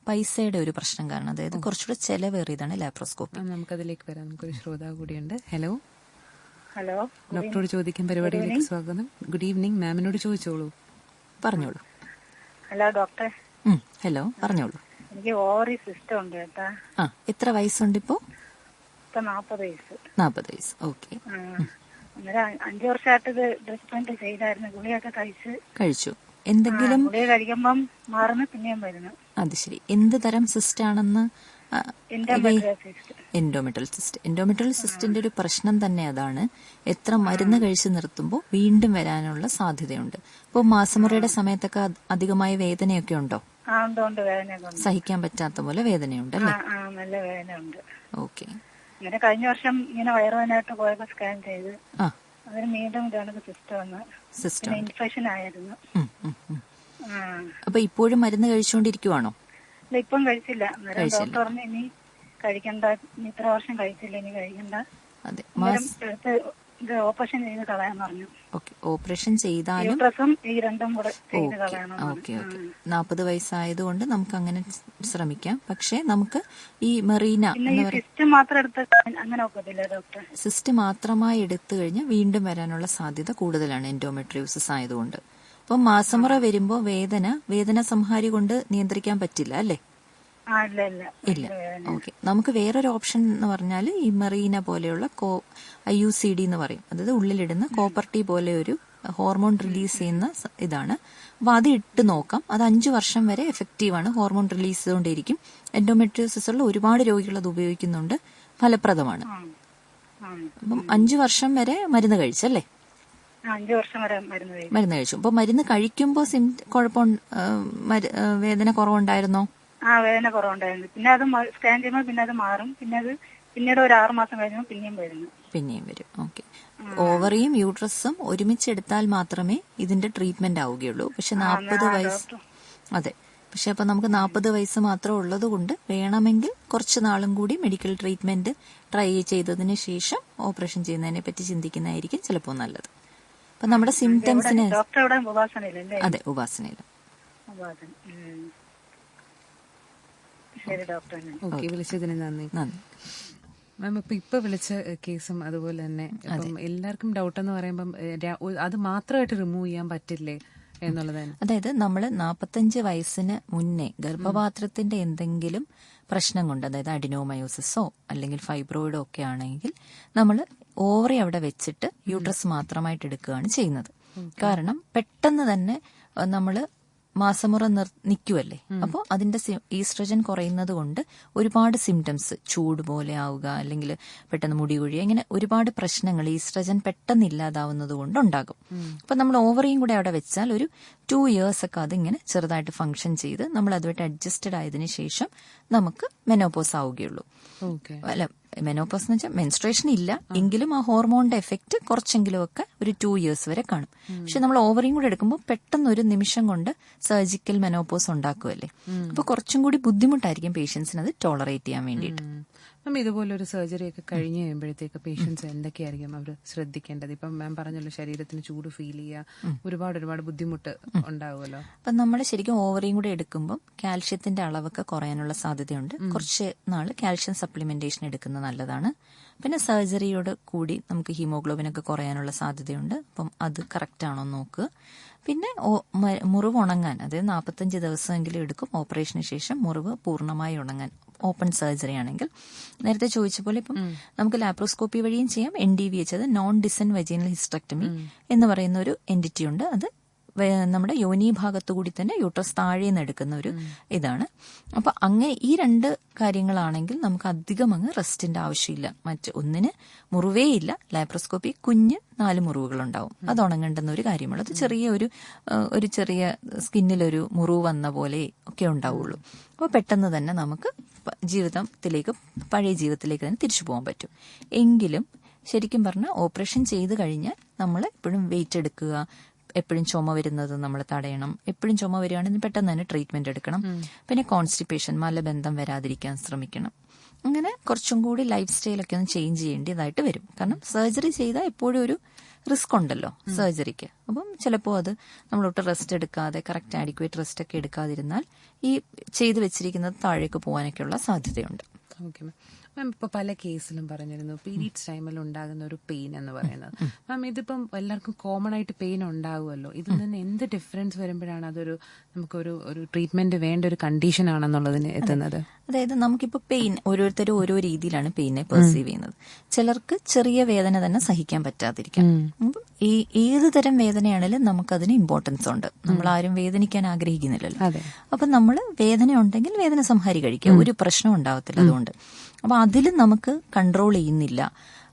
പൈസയുടെ ഒരു പ്രശ്നം കാരണം. അതായത് കുറച്ചുകൂടെ ചെലവേറിയതാണ് ലാപ്രോസ്കോപ്പി. നമുക്കതിലേക്ക് വരാം. നമുക്കൊരു ശ്രോതാവ് കൂടിയുണ്ട്. ഹലോ. ഹലോ, ഡോക്ടറോട് ചോദിക്കാൻ പരിപാടിയിലേക്ക് സ്വാഗതം. Good evening. മാമിനോട് ചോദിച്ചോളൂ. പറഞ്ഞോളൂ. Hello doctor. ഹലോ, പറഞ്ഞോളൂ. എനിക്ക് ഓവറി സിസ്റ്റം ഉണ്ട് കേട്ടാ. എത്ര വയസ്സുണ്ട് ഇപ്പോ? 40 വയസ്സ്. 40 വയസ്സ്. ഓക്കെ. അന്നേരം 5 വർഷമായിട്ട് ഇത് ട്രീറ്റ്മെന്റ് ചെയ്തായിരുന്നു, ഗുളിയൊക്കെ കഴിച്ചു. എന്തെങ്കിലും ഗുളിക കഴിക്കുമ്പം മാറുന്നു, പിന്നെയും വരുന്നു. അത് ശരി. എന്ത് തരം സിസ്റ്റ് ആണെന്ന്? Endometrial cyst. എൻഡോമെട്രിയൽ സിസ്റ്റിന്റെ ഒരു പ്രശ്നം തന്നെ അതാണ്, എത്ര മരുന്ന് കഴിച്ച് നിർത്തുമ്പോൾ വീണ്ടും വരാനുള്ള സാധ്യതയുണ്ട്. ഇപ്പോൾ മാസമുറയുടെ സമയത്തൊക്കെ അധികമായ വേദനയൊക്കെ ഉണ്ടോ? സഹിക്കാൻ പറ്റാത്ത പോലെ വേദനയുണ്ട് അല്ലേ? നല്ല വേദനയുണ്ട്. ഓക്കെ. ഇങ്ങനെ കഴിഞ്ഞ വർഷം ഇങ്ങനെ വയറുവേദനയായിട്ട് പോയപ്പോ സ്കാൻ ചെയ്ത് അതിന് വീണ്ടും ഇതാണ് സിസ്റ്റം ഇൻഫെക്ഷൻ ആയിരുന്നു. അപ്പൊ ഇപ്പോഴും മരുന്ന് കഴിച്ചുകൊണ്ടിരിക്കുവാണോ? ഇപ്പം കഴിച്ചില്ല. ഡോക്ടർ പറഞ്ഞു ഇനി കഴിക്കണ്ട, ഇത്ര വർഷം കഴിച്ചില്ല, ഇനി കഴിക്കണ്ട, ഓപ്പറേഷൻ ചെയ്ത് കളയാൻ പറഞ്ഞു. ഓപ്പറേഷൻ ചെയ്താലും ഈ രണ്ടും കൂടെ ചെയ്ത് കളയണം. 40 വയസ്സായതുകൊണ്ട് നമുക്ക് അങ്ങനെ ശ്രമിക്കാം. പക്ഷെ നമുക്ക് ഈ മെറീന സിസ്റ്റ് മാത്രം എടുത്ത് അങ്ങനെ ഒക്കത്തില്ല ഡോക്ടർ. സിസ്റ്റ് മാത്രമായി എടുത്തു കഴിഞ്ഞാൽ വീണ്ടും വരാനുള്ള സാധ്യത കൂടുതലാണ് എൻഡോമെട്രിയോസിസ് ആയതുകൊണ്ട്. അപ്പം മാസമുറ വരുമ്പോ വേദന സംഹാരി കൊണ്ട് നിയന്ത്രിക്കാൻ പറ്റില്ല അല്ലേ? ഇല്ല. ഓക്കെ. നമുക്ക് വേറൊരു ഓപ്ഷൻ എന്ന് പറഞ്ഞാൽ ഈ മെറീന പോലെയുള്ള IUCD എന്ന് പറയും, അതായത് ഉള്ളിലിടുന്ന കോപ്പർ ടീ പോലെ ഒരു ഹോർമോൺ റിലീസ് ചെയ്യുന്ന ഇതാണ്. അപ്പൊ അത് ഇട്ട് നോക്കാം. അത് 5 വർഷം വരെ എഫക്റ്റീവാണ്, ഹോർമോൺ റിലീസ് ചെയ്തുകൊണ്ടിരിക്കും. എൻഡോമെട്രിയോസിസ് ഉള്ള ഒരുപാട് രോഗികൾ അത് ഉപയോഗിക്കുന്നുണ്ട്, ഫലപ്രദമാണ്. അപ്പം 5 വർഷം വരെ മരുന്ന് കഴിച്ചല്ലേ? 5 വർഷം വരെ മരുന്ന് കഴിച്ചു. അപ്പൊ മരുന്ന് കഴിക്കുമ്പോ വേദന കുറവുണ്ടായിരുന്നോ? വേദന കുറവുണ്ടായിരുന്നു. പിന്നെ അത് സ്കാൻ ചെയ്യുമ്പോൾ പിന്നെ അത് മാറും. പിന്നെ അത് പിന്നീട് ഒരു 6 മാസം കഴിഞ്ഞാൽ പിന്നെയും വരും. ഓക്കെ. ഓവറിയും യൂട്രസും ഒരുമിച്ചെടുത്താൽ മാത്രമേ ഇതിന്റെ ട്രീറ്റ്മെന്റ് ആവുകയുള്ളൂ. പക്ഷെ 40 വയസ്സ്. അതെ. പക്ഷെ അപ്പൊ നമുക്ക് 40 വയസ്സ് മാത്രം ഉള്ളത് കൊണ്ട് വേണമെങ്കിൽ കുറച്ച് നാളും കൂടി മെഡിക്കൽ ട്രീറ്റ്മെന്റ് ട്രൈ ചെയ്തതിന് ശേഷം ഓപ്പറേഷൻ ചെയ്യുന്നതിനെ പറ്റി ചിന്തിക്കുന്നതായിരിക്കും ചിലപ്പോൾ നല്ലത്. അപ്പൊ നമ്മുടെ സിംറ്റംസിന് അതെ, ഉപാസനയിലും. ഓക്കെ. വിളിച്ചതിന് നന്ദി. മാം, ഇപ്പൊ വിളിച്ച കേസും അതുപോലെ തന്നെ ഇപ്പം എല്ലാവർക്കും ഡൗട്ട് എന്ന് പറയുമ്പം അത് മാത്രമായിട്ട് റിമൂവ് ചെയ്യാൻ പറ്റില്ലേ എന്നുള്ളതാണ്. അതായത് നമ്മൾ 45 വയസ്സിന് മുന്നേ ഗർഭപാത്രത്തിന്റെ എന്തെങ്കിലും പ്രശ്നം കൊണ്ട്, അതായത് അഡിനോമയോസിസോ അല്ലെങ്കിൽ ഫൈബ്രോയിഡോ ഒക്കെ ആണെങ്കിൽ നമ്മൾ ഓവറി അവിടെ വെച്ചിട്ട് യൂട്രസ് മാത്രമായിട്ട് എടുക്കുകയാണ് ചെയ്യുന്നത്. കാരണം പെട്ടെന്ന് തന്നെ നമ്മൾ മാസമുറ നിൽക്കുമല്ലേ, അപ്പോൾ അതിന്റെ ഈസ്ട്രജൻ കുറയുന്നത് കൊണ്ട് ഒരുപാട് സിംറ്റംസ്, ചൂട് പോലെ ആവുക, അല്ലെങ്കിൽ പെട്ടെന്ന് മുടി കൊഴിയുക, ഇങ്ങനെ ഒരുപാട് പ്രശ്നങ്ങൾ ഈസ്ട്രജൻ പെട്ടെന്ന് ഇല്ലാതാവുന്നത് കൊണ്ട് ഉണ്ടാകും. അപ്പൊ നമ്മൾ ഓവറിയും കൂടെ അവിടെ വെച്ചാൽ ഒരു 2 years ഒക്കെ അതിങ്ങനെ ചെറുതായിട്ട് ഫംഗ്ഷൻ ചെയ്ത് നമ്മൾ അതുമായിട്ട് അഡ്ജസ്റ്റഡ് ആയതിനു ശേഷം നമുക്ക് മെനോപോസ് ആവുകയുള്ളൂ. അല്ല, മെനോപോസ് എന്ന് വെച്ചാൽ മെൻസ്ട്രേഷൻ ഇല്ല എങ്കിലും ആ ഹോർമോണിന്റെ എഫക്റ്റ് കുറച്ചെങ്കിലും ഒക്കെ ഒരു 2 years വരെ കാണും. പക്ഷെ നമ്മൾ ഓവറിയും കൂടെ എടുക്കുമ്പോൾ പെട്ടെന്ന് ഒരു നിമിഷം കൊണ്ട് സർജിക്കൽ മെനോപോസ് ഉണ്ടാക്കുമല്ലേ. അപ്പൊ കുറച്ചും കൂടി ബുദ്ധിമുട്ടായിരിക്കും പേഷ്യൻസിന് അത് ടോളറേറ്റ് ചെയ്യാൻ വേണ്ടിയിട്ട്. മാം, ഇതുപോലെ ഒരു സർജറി ഒക്കെ കഴിഞ്ഞ് കഴിയുമ്പോഴത്തേക്ക് പേഷ്യൻസ് എന്തൊക്കെയായിരിക്കും അവർ ശ്രദ്ധിക്കേണ്ടത്? ഇപ്പം മാം പറഞ്ഞല്ലോ ശരീരത്തിന് ചൂട് ഫീൽ ചെയ്യുക, ഒരുപാട് ബുദ്ധിമുട്ട് ഉണ്ടാവുമല്ലോ. അപ്പം നമ്മൾ ശരിക്കും ഓവറിയും കൂടെ എടുക്കുമ്പോൾ കാൽഷ്യത്തിന്റെ അളവൊക്കെ കുറയാനുള്ള സാധ്യതയുണ്ട്. കുറച്ച് നാള് കാൽഷ്യം സപ്ലിമെന്റേഷൻ എടുക്കുന്നത് നല്ലതാണ്. പിന്നെ സർജറിയോട് കൂടി നമുക്ക് ഹീമോഗ്ലോബിനൊക്കെ കുറയാനുള്ള സാധ്യതയുണ്ട്. അപ്പം അത് കറക്റ്റ് ആണോ നോക്കുക. പിന്നെ മുറിവ് ഉണങ്ങാൻ, അതായത് 45 ദിവസമെങ്കിലും എടുക്കും ഓപ്പറേഷന് ശേഷം മുറിവ് പൂർണ്ണമായി ഉണങ്ങാൻ, ഓപ്പൺ സർജറി ആണെങ്കിൽ. നേരത്തെ ചോദിച്ച പോലെ ഇപ്പം നമുക്ക് ലാപ്രോസ്കോപ്പി വഴിയും ചെയ്യാം. NDVH, അത് നോൺ ഡിസെന്റ് വെജിനൽ ഹിസ്റ്റക്ടമി എന്ന് പറയുന്ന ഒരു എൻറ്റിറ്റി ഉണ്ട്. അത് നമ്മുടെ യോനി ഭാഗത്തു കൂടി തന്നെ യൂട്രസ് താഴെ നിന്ന് എടുക്കുന്ന ഒരു ഇതാണ്. അപ്പൊ അങ്ങനെ ഈ 2 കാര്യങ്ങളാണെങ്കിൽ നമുക്ക് അധികം അങ്ങ് റെസ്റ്റിന്റെ ആവശ്യമില്ല. ഒന്നിന് മുറിവേ ഇല്ല, ലാപ്രോസ്കോപ്പി കുഞ്ഞ് 4 മുറിവുകളുണ്ടാവും. അത് ഉണങ്ങേണ്ടുന്ന ഒരു കാര്യമുള്ളൂ. അത് ഒരു ചെറിയ സ്കിന്നിലൊരു മുറിവ് വന്ന പോലെ ഒക്കെ ഉണ്ടാവുള്ളൂ. അപ്പോൾ പെട്ടെന്ന് തന്നെ നമുക്ക് പഴയ ജീവിതത്തിലേക്ക് തന്നെ തിരിച്ചു പോകാൻ പറ്റും. എങ്കിലും ശരിക്കും പറഞ്ഞാൽ ഓപ്പറേഷൻ ചെയ്ത് കഴിഞ്ഞാൽ നമ്മൾ എപ്പോഴും വെയിറ്റ് എടുക്കുക, എപ്പോഴും ചുമ വരുന്നത് നമ്മൾ തടയണം. എപ്പോഴും ചുമ വരികയാണെങ്കിൽ പെട്ടെന്ന് തന്നെ ട്രീറ്റ്മെന്റ് എടുക്കണം. പിന്നെ കോൺസ്റ്റിപ്പേഷൻ, മലബന്ധം വരാതിരിക്കാൻ ശ്രമിക്കണം. അങ്ങനെ കുറച്ചും കൂടി ലൈഫ് സ്റ്റൈലൊക്കെ ഒന്ന് ചേഞ്ച് ചെയ്യേണ്ടതായിട്ട് വരും. കാരണം സർജറി ചെയ്താൽ എപ്പോഴും ഒരു റിസ്ക് ഉണ്ടല്ലോ സർജറിക്ക്. അപ്പം ചിലപ്പോൾ അത് നമ്മളൊട്ട് റെസ്റ്റ് എടുക്കാതെ, കറക്റ്റ് ആഡിക്വേറ്റ് റെസ്റ്റ് ഒക്കെ എടുക്കാതിരുന്നാൽ ഈ ചെയ്തു വെച്ചിരിക്കുന്നത് താഴേക്ക് പോകാനൊക്കെയുള്ള സാധ്യതയുണ്ട്. Okay ma'am. മാം, ഇപ്പൊ പല കേസിലും പറഞ്ഞിരുന്നു പീരീഡ്സ് ടൈമിൽ ഉണ്ടാകുന്ന ഒരു പെയിൻ എന്ന് പറയുന്നത്. മാം, ഇതിപ്പം എല്ലാവർക്കും കോമൺ ആയിട്ട് പെയിൻ ഉണ്ടാവുമല്ലോ. ഇതിൽ നിന്ന് എന്ത് ഡിഫറൻസ് വരുമ്പോഴാണ് അതൊരു നമുക്കൊരു ട്രീറ്റ്മെന്റ് വേണ്ട ഒരു കണ്ടീഷൻ ആണെന്നുള്ളതിന് എത്തുന്നത്? അതായത് നമുക്കിപ്പോൾ പെയിൻ ഓരോരുത്തരും ഓരോ രീതിയിലാണ് പെയിനെ പെർസീവ് ചെയ്യുന്നത്. ചിലർക്ക് ചെറിയ വേദന തന്നെ സഹിക്കാൻ പറ്റാതിരിക്കാം. ഈ ഏത് തരം വേദനയാണെങ്കിലും നമുക്കതിന് ഇമ്പോർട്ടൻസ് ഉണ്ട്. നമ്മൾ ആരും വേദനിക്കാൻ ആഗ്രഹിക്കുന്നില്ലല്ലോ. അപ്പൊ നമ്മൾ വേദന ഉണ്ടെങ്കിൽ വേദന സംഹാരി കഴിക്കുക, ഒരു പ്രശ്നം ഉണ്ടാവത്തില്ല. അതുകൊണ്ട് അപ്പൊ അതിൽ നമുക്ക് കൺട്രോൾ ചെയ്യുന്നില്ല,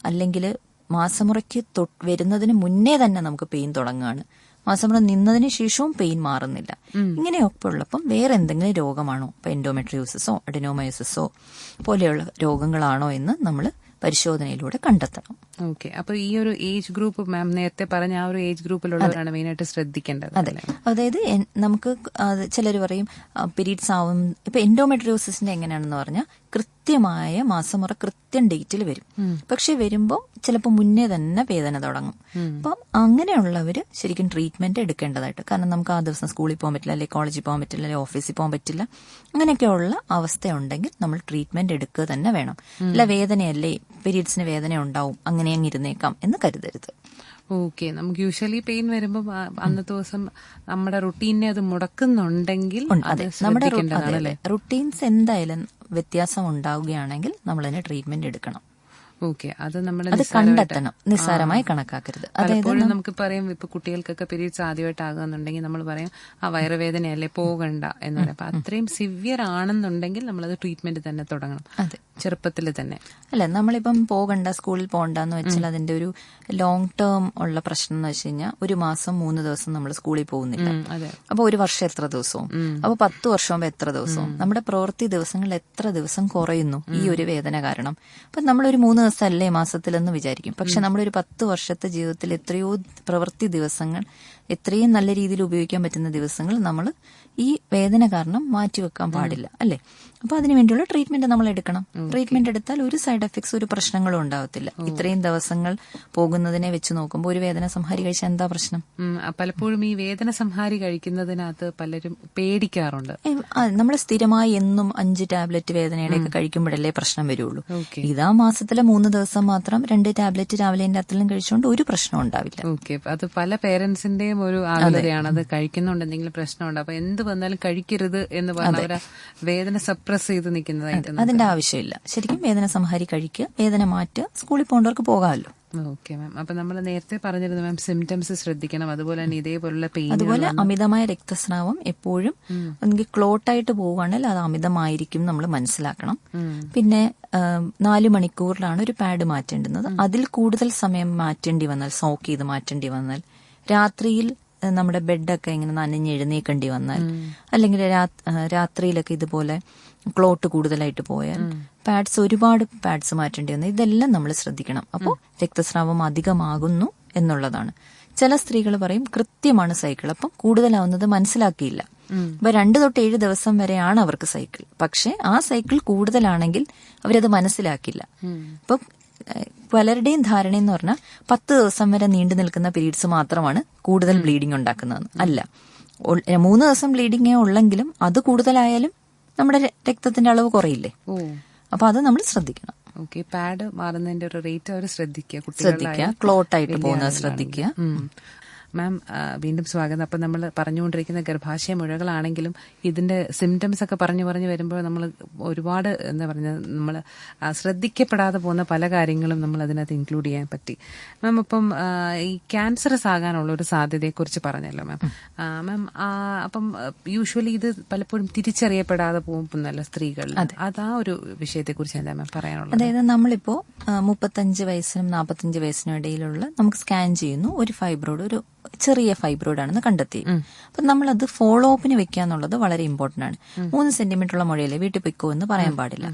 അല്ലെങ്കിൽ മാസമുറയ്ക്ക് വരുന്നതിന് മുന്നേ തന്നെ നമുക്ക് പെയിൻ തുടങ്ങുകയാണ്, മാസമുറ നിന്നതിന് ശേഷവും പെയിൻ മാറുന്നില്ല, ഇങ്ങനെയൊക്കെ ഉള്ളപ്പം വേറെ എന്തെങ്കിലും രോഗമാണോ, ഇപ്പൊ എൻഡോമെട്രിയോസിസോ അഡിനോമയോസിസോ പോലെയുള്ള രോഗങ്ങളാണോ എന്ന് നമ്മൾ പരിശോധനയിലൂടെ കണ്ടെത്തണം. ഓക്കെ. അപ്പൊ ഈ ഒരു ഏജ് ഗ്രൂപ്പ് മാം നേരത്തെ പറഞ്ഞ ആ ഒരു ഏജ് ഗ്രൂപ്പിലുള്ളവരാണ് മെയിനായിട്ട് ശ്രദ്ധിക്കേണ്ടത്. അതെ, അതായത് നമുക്ക് ചിലർ പറയും പീരീഡ്സ് ആവും. ഇപ്പൊ എൻഡോമെട്രിയോസിന്റെ എങ്ങനെയാണെന്ന് പറഞ്ഞാൽ കൃത്യമായ മാസമുറ കൃത്യം ഡേറ്റിൽ വരും. പക്ഷെ വരുമ്പോൾ ചിലപ്പോൾ മുന്നേ തന്നെ വേദന തുടങ്ങും. അപ്പം അങ്ങനെയുള്ളവര് ശരിക്കും ട്രീറ്റ്മെന്റ് എടുക്കേണ്ടതായിട്ട്, കാരണം നമുക്ക് ആ ദിവസം സ്കൂളിൽ പോകാൻ പറ്റില്ല, അല്ലെങ്കിൽ കോളേജിൽ പോകാൻ പറ്റില്ല, അല്ലെങ്കിൽ ഓഫീസിൽ പോകാൻ പറ്റില്ല, അങ്ങനെയൊക്കെയുള്ള അവസ്ഥയുണ്ടെങ്കിൽ നമ്മൾ ട്രീറ്റ്മെന്റ് എടുക്കുക തന്നെ വേണം. അല്ല വേദനയല്ലേ, പീരീഡ്സിന് വേദന ഉണ്ടാവും, അങ്ങനെ അങ്ങ് ഇരുന്നേക്കാം എന്ന് കരുതരുത്. ഓക്കെ. നമുക്ക് യൂഷ്വലി പെയിൻ വരുമ്പോൾ അന്നത്തെ ദിവസം നമ്മുടെ റുട്ടീനെ അത് മുടക്കുന്നുണ്ടെങ്കിൽ നമ്മുടെ റുട്ടീൻസ് എന്തായാലും വ്യത്യാസം ഉണ്ടാവുകയാണെങ്കിൽ നമ്മൾ അതിന് ട്രീറ്റ്മെന്റ് എടുക്കണം. ഓക്കെ. അത് നമ്മൾ കണ്ടെത്തണം, നിസ്സാരമായി കണക്കാക്കരുത്. പലപ്പോഴും നമുക്ക് പറയാം, ഇപ്പൊ കുട്ടികൾക്കൊക്കെ പീരീഡ്സ് ആദ്യമായിട്ട് ആകുന്നുണ്ടെങ്കിൽ നമ്മൾ പറയും ആ വയറുവേദനയല്ലേ പോകണ്ട എന്ന് പറയാം. അപ്പൊ അത്രയും സിവിയർ ആണെന്നുണ്ടെങ്കിൽ നമ്മളത് ട്രീറ്റ്മെന്റ് തന്നെ തുടങ്ങണം. അതെ, ചെറുപ്പത്തിൽ തന്നെ. അല്ല, നമ്മളിപ്പം പോകണ്ട, സ്കൂളിൽ പോകണ്ടെന്ന് വെച്ചാൽ അതിന്റെ ഒരു ലോങ് ടേം ഉള്ള പ്രശ്നം എന്ന് വെച്ച് കഴിഞ്ഞാൽ 1 മാസം 3 ദിവസം നമ്മൾ സ്കൂളിൽ പോകുന്നില്ല. അപ്പൊ 1 വർഷം എത്ര ദിവസവും, അപ്പൊ 10 വർഷമാകുമ്പോ എത്ര ദിവസവും, നമ്മുടെ പ്രവൃത്തി ദിവസങ്ങൾ എത്ര ദിവസം കുറയുന്നു ഈ ഒരു വേദന കാരണം. അപ്പൊ നമ്മളൊരു 3 ദിവസമല്ലേ മാസത്തിലെന്ന് വിചാരിക്കും. പക്ഷെ നമ്മളൊരു 10 വർഷത്തെ ജീവിതത്തിൽ എത്രയോ പ്രവൃത്തി ദിവസങ്ങൾ, എത്രയും നല്ല രീതിയിൽ ഉപയോഗിക്കാൻ പറ്റുന്ന ദിവസങ്ങൾ നമ്മൾ ഈ വേദന കാരണം മാറ്റിവെക്കാൻ പാടില്ല, അല്ലേ? അപ്പൊ അതിനുവേണ്ടിയുള്ള ട്രീറ്റ്മെന്റ് നമ്മൾ എടുക്കണം. ട്രീറ്റ്മെന്റ് എടുത്താൽ ഒരു സൈഡ് എഫക്ട്സ്, ഒരു പ്രശ്നങ്ങളും ഉണ്ടാവത്തില്ല. ഇത്രയും ദിവസങ്ങൾ പോകുന്നതിനെ വെച്ച് നോക്കുമ്പോൾ ഒരു വേദന സംഹാരി കഴിച്ചാൽ എന്താ പ്രശ്നം? പലപ്പോഴും ഈ വേദന സംഹാരി കഴിക്കുന്നതിനകത്ത് പലരും പേടിക്കാറുണ്ട്. നമ്മൾ സ്ഥിരമായി എന്നും 5 ടാബ്ലറ്റ് വേദനയുടെ ഒക്കെ കഴിക്കുമ്പോഴല്ലേ പ്രശ്നം വരുള്ളൂ. ഇതാ മാസത്തിലെ 3 ദിവസം മാത്രം 2 ടാബ്ലറ്റ് രാവിലെയും രാത്രിയിലും കഴിച്ചുകൊണ്ട് ഒരു പ്രശ്നം ഉണ്ടാവില്ല. ഓക്കെ. അത് പല പേരൻസിന്റെയും ഒരു ആകുലതയാണ്, അത് കഴിക്കുന്നുണ്ട് എന്തെങ്കിലും പ്രശ്നമുണ്ട്, അപ്പൊ എന്ത് വന്നാലും കഴിക്കരുത് എന്ന് പറഞ്ഞ വേദന സപ്രസ് ചെയ്ത് നിൽക്കുന്നതായിട്ട്. അതിന്റെ ആവശ്യമില്ല. ശരിക്കും വേദന സംഹാരി കഴിക്കുക, വേദന മാറ്റുക, സ്കൂളിൽ പോകേണ്ടവർക്ക് പോകാമല്ലോ. Okay ma'am. അപ്പൊ നമ്മൾ നേരത്തെ പറഞ്ഞിരുന്നു മാം സിംറ്റംസ് ശ്രദ്ധിക്കണം, അതുപോലെ തന്നെ ഇതേപോലുള്ള പെയിൻ, അതുപോലെ അമിതമായ രക്തസ്രാവം എപ്പോഴും എനിക്ക് ക്ലോട്ടായിട്ട് പോവുകയാണെങ്കിൽ അത് അമിതമായിരിക്കും നമ്മൾ മനസ്സിലാക്കണം. പിന്നെ 4 മണിക്കൂറിലാണ് ഒരു പാഡ് മാറ്റേണ്ടുന്നത്. അതിൽ കൂടുതൽ സമയം മാറ്റേണ്ടി വന്നാൽ, സോക്ക് ചെയ്ത് മാറ്റേണ്ടി വന്നാൽ, രാത്രിയിൽ നമ്മുടെ ബെഡൊക്കെ ഇങ്ങനെ നനഞ്ഞ് എഴുന്നേക്കേണ്ടി വന്നാൽ, അല്ലെങ്കിൽ രാത്രിയിലൊക്കെ ഇതുപോലെ ക്ലോട്ട് കൂടുതലായിട്ട് പോയാൽ പാഡ്സ്, ഒരുപാട് പാഡ്സ് മാറ്റേണ്ടി വന്നു. ഇതെല്ലാം നമ്മൾ ശ്രദ്ധിക്കണം. അപ്പോൾ രക്തസ്രാവം അധികമാകുന്നു എന്നുള്ളതാണ്. ചില സ്ത്രീകൾ പറയും കൃത്യമാണ് സൈക്കിൾ, അപ്പം കൂടുതലാവുന്നത് മനസ്സിലാക്കിയില്ല. അപ്പൊ 2 തൊട്ട് 7 ദിവസം വരെയാണ് അവർക്ക് സൈക്കിൾ. പക്ഷെ ആ സൈക്കിൾ കൂടുതലാണെങ്കിൽ അവരത് മനസ്സിലാക്കില്ല. ഇപ്പൊ പലരുടെയും ധാരണ എന്ന് പറഞ്ഞാൽ 10 ദിവസം വരെ നീണ്ടു നിൽക്കുന്ന പീരീഡ്സ് മാത്രമാണ് കൂടുതൽ ബ്ലീഡിംഗ് ഉണ്ടാക്കുന്നതെന്ന്. അല്ല, 3 ദിവസം ബ്ലീഡിങ്ങേ ഉള്ളെങ്കിലും അത് കൂടുതലായാലും നമ്മുടെ രക്തത്തിന്റെ അളവ് കുറയില്ലേ. അപ്പൊ അത് നമ്മൾ ശ്രദ്ധിക്കണം. ഓക്കെ, പാഡ് മാറുന്നതിന്റെ ഒരു റേറ്റ് അവർ ശ്രദ്ധിക്കുക, ക്ലോട്ടായിട്ട് പോകുന്നത് ശ്രദ്ധിക്കുക. മാം വീണ്ടും സ്വാഗതം. അപ്പം നമ്മൾ പറഞ്ഞുകൊണ്ടിരിക്കുന്ന ഗർഭാശയ മുഴകളാണെങ്കിലും ഇതിന്റെ സിംറ്റംസ് ഒക്കെ പറഞ്ഞു വരുമ്പോൾ നമ്മൾ ഒരുപാട് എന്താ പറഞ്ഞ നമ്മൾ ശ്രദ്ധിക്കപ്പെടാതെ പോകുന്ന പല കാര്യങ്ങളും നമ്മൾ അതിനകത്ത് ഇൻക്ലൂഡ് ചെയ്യാൻ പറ്റി. മാം ഇപ്പം ഈ ക്യാൻസറസ് ആകാനുള്ള ഒരു സാധ്യതയെക്കുറിച്ച് പറഞ്ഞല്ലോ മാം. മാം അപ്പം യൂഷ്വലി ഇത് പലപ്പോഴും തിരിച്ചറിയപ്പെടാതെ പോകുന്നല്ലോ സ്ത്രീകൾ. അത് ആ ഒരു വിഷയത്തെക്കുറിച്ച് എന്താ മാം പറയാനുള്ളത്? അതായത് നമ്മളിപ്പോ 35 വയസ്സിനും 45 വയസ്സിനും ഇടയിലുള്ള നമുക്ക് സ്കാൻ ചെയ്യുന്നു, ഒരു ഫൈബ്രോയിഡ്, ഒരു ചെറിയ ഫൈബ്രോയിഡ് ആണെന്ന് കണ്ടെത്തി. അപ്പൊ നമ്മളത് ഫോളോ അപ്പിന് വെക്കുക എന്നുള്ളത് വളരെ ഇമ്പോർട്ടന്റ് ആണ്. 3 സെന്റിമീറ്റർ ഉള്ള മുഴയിലെ വീട്ടിൽ പൊയ്ക്കോ എന്ന് പറയാൻ പാടില്ല.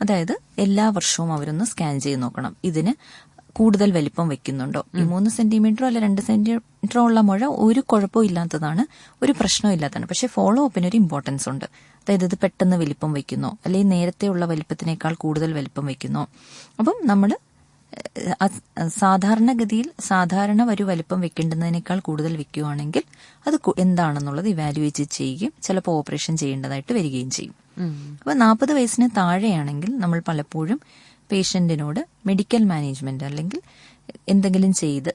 അതായത് എല്ലാ വർഷവും അവരൊന്ന് സ്കാൻ ചെയ്ത് നോക്കണം, ഇതിന് കൂടുതൽ വലിപ്പം വെക്കുന്നുണ്ടോ. ഈ 3 സെന്റിമീറ്ററോ അല്ല 2 സെന്റിമീറ്ററോ ഉള്ള മുഴ ഒരു കുഴപ്പവും ഇല്ലാത്തതാണ്, ഒരു പ്രശ്നവും ഇല്ലാത്തതാണ്. പക്ഷെ ഫോളോ അപ്പിന് ഒരു ഇമ്പോർട്ടൻസ് ഉണ്ട്. അതായത് ഇത് പെട്ടെന്ന് വലിപ്പം വെക്കുന്നോ, അല്ലെങ്കിൽ നേരത്തെ ഉള്ള വലിപ്പത്തിനേക്കാൾ കൂടുതൽ വലിപ്പം വെക്കുന്നോ. അപ്പം നമ്മൾ സാധാരണഗതിയിൽ സാധാരണ ഒരു വലിപ്പം വെക്കേണ്ടുന്നതിനേക്കാൾ കൂടുതൽ വെക്കുകയാണെങ്കിൽ അത് എന്താണെന്നുള്ളത് ഇവാലുവേറ്റ് ചെയ്യുകയും ചിലപ്പോൾ ഓപ്പറേഷൻ ചെയ്യേണ്ടതായിട്ട് വരികയും ചെയ്യും. അപ്പൊ 40 വയസ്സിന് താഴെയാണെങ്കിൽ നമ്മൾ പലപ്പോഴും പേഷ്യന്റിനോട് മെഡിക്കൽ മാനേജ്മെന്റ് അല്ലെങ്കിൽ എന്തെങ്കിലും ചെയ്ത്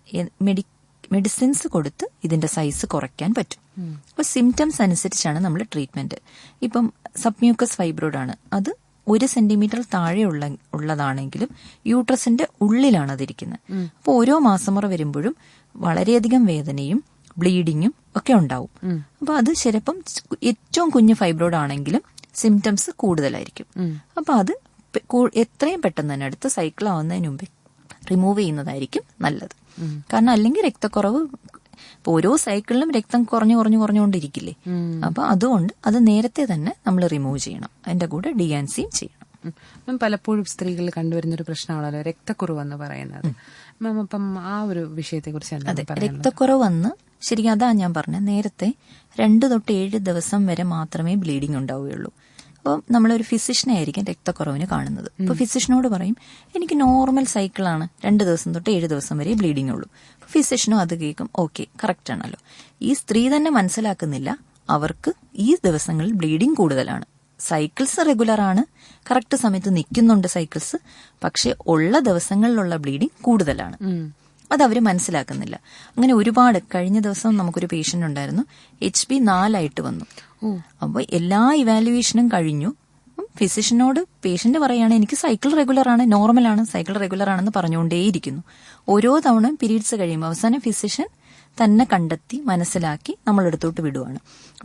മെഡിസിൻസ് കൊടുത്ത് ഇതിന്റെ സൈസ് കുറയ്ക്കാൻ പറ്റും. അപ്പൊ സിംറ്റംസ് അനുസരിച്ചാണ് നമ്മൾ ട്രീറ്റ്മെന്റ്. ഇപ്പം സബ്മ്യൂക്കസ് ഫൈബ്രോയിഡ് ആണ്, അത് 1 സെന്റിമീറ്റർ താഴെ ഉള്ളതാണെങ്കിലും യൂട്രസിന്റെ ഉള്ളിലാണ് അതിരിക്കുന്നത്. അപ്പോൾ ഓരോ മാസമുറ വരുമ്പോഴും വളരെയധികം വേദനയും ബ്ലീഡിങ്ങും ഒക്കെ ഉണ്ടാവും. അപ്പൊ അത് ചിലപ്പം ഏറ്റവും കുഞ്ഞു ഫൈബ്രോയിഡ് ആണെങ്കിലും സിംറ്റംസ് കൂടുതലായിരിക്കും. അപ്പൊ അത് എത്രയും പെട്ടെന്ന് തന്നെ അടുത്ത സൈക്കിൾ ആവുന്നതിന് മുമ്പ് റിമൂവ് ചെയ്യുന്നതായിരിക്കും നല്ലത്. കാരണം അല്ലെങ്കിൽ രക്തക്കുറവ് ഓരോ സൈക്കിളിലും രക്തം കുറഞ്ഞുകൊണ്ടിരിക്കില്ലേ. അപ്പൊ അതുകൊണ്ട് അത് നേരത്തെ തന്നെ നമ്മൾ റിമൂവ് ചെയ്യണം. അതിന്റെ കൂടെ ഡിയാൻസിയും ചെയ്യണം. പലപ്പോഴും സ്ത്രീകളിൽ കണ്ടുവരുന്നൊരു പ്രശ്നമാണല്ലോ രക്തക്കുറവ് എന്ന് പറയുന്നത്. മാം അപ്പം ആ ഒരു വിഷയത്തെ കുറിച്ച് രക്തക്കുറവ് വന്ന് ശരിക്കും അതാ ഞാൻ പറഞ്ഞത്, നേരത്തെ 2 തൊട്ട് 7 ദിവസം വരെ മാത്രമേ ബ്ലീഡിംഗ് ഉണ്ടാവുകയുള്ളൂ. അപ്പോൾ നമ്മളൊരു ഫിസിഷ്യനെ ആയിരിക്കും രക്തക്കുറവിന് കാണുന്നത്. അപ്പോൾ ഫിസിഷ്യനോട് പറയും എനിക്ക് നോർമൽ സൈക്കിളാണ്, 2 ദിവസം തൊട്ട് 7 ദിവസം വരെ ബ്ലീഡിംഗ് ഉള്ളൂ. ഫിസിഷ്യനും അത് കേൾക്കും, ഓക്കെ കറക്റ്റ് ആണല്ലോ. ഈ സ്ത്രീ തന്നെ മനസ്സിലാക്കുന്നില്ല അവർക്ക് ഈ ദിവസങ്ങളിൽ ബ്ലീഡിംഗ് കൂടുതലാണ്. സൈക്കിൾസ് റെഗുലർ ആണ്, കറക്റ്റ് സമയത്ത് നിൽക്കുന്നുണ്ട് സൈക്കിൾസ്, പക്ഷെ ഉള്ള ദിവസങ്ങളിലുള്ള ബ്ലീഡിംഗ് കൂടുതലാണ്. അതവർ മനസ്സിലാക്കുന്നില്ല. അങ്ങനെ ഒരുപാട്, കഴിഞ്ഞ ദിവസം നമുക്കൊരു പേഷ്യന്റ് ഉണ്ടായിരുന്നു, HB 4 വന്നു. അപ്പോൾ എല്ലാ ഇവാലുവേഷനും കഴിഞ്ഞു. ഫിസിഷ്യനോട് പേഷ്യന്റ് പറയാണ് എനിക്ക് സൈക്കിൾ റെഗുലർ ആണ്, നോർമലാണ്, സൈക്കിൾ റെഗുലർ ആണെന്ന് പറഞ്ഞുകൊണ്ടേയിരിക്കുന്നു. ഓരോ തവണ പീരീഡ്സ് കഴിയുമ്പോൾ അവസാനം ഫിസിഷ്യൻ തന്നെ കണ്ടെത്തി മനസ്സിലാക്കി നമ്മളെടുത്തോട്ട്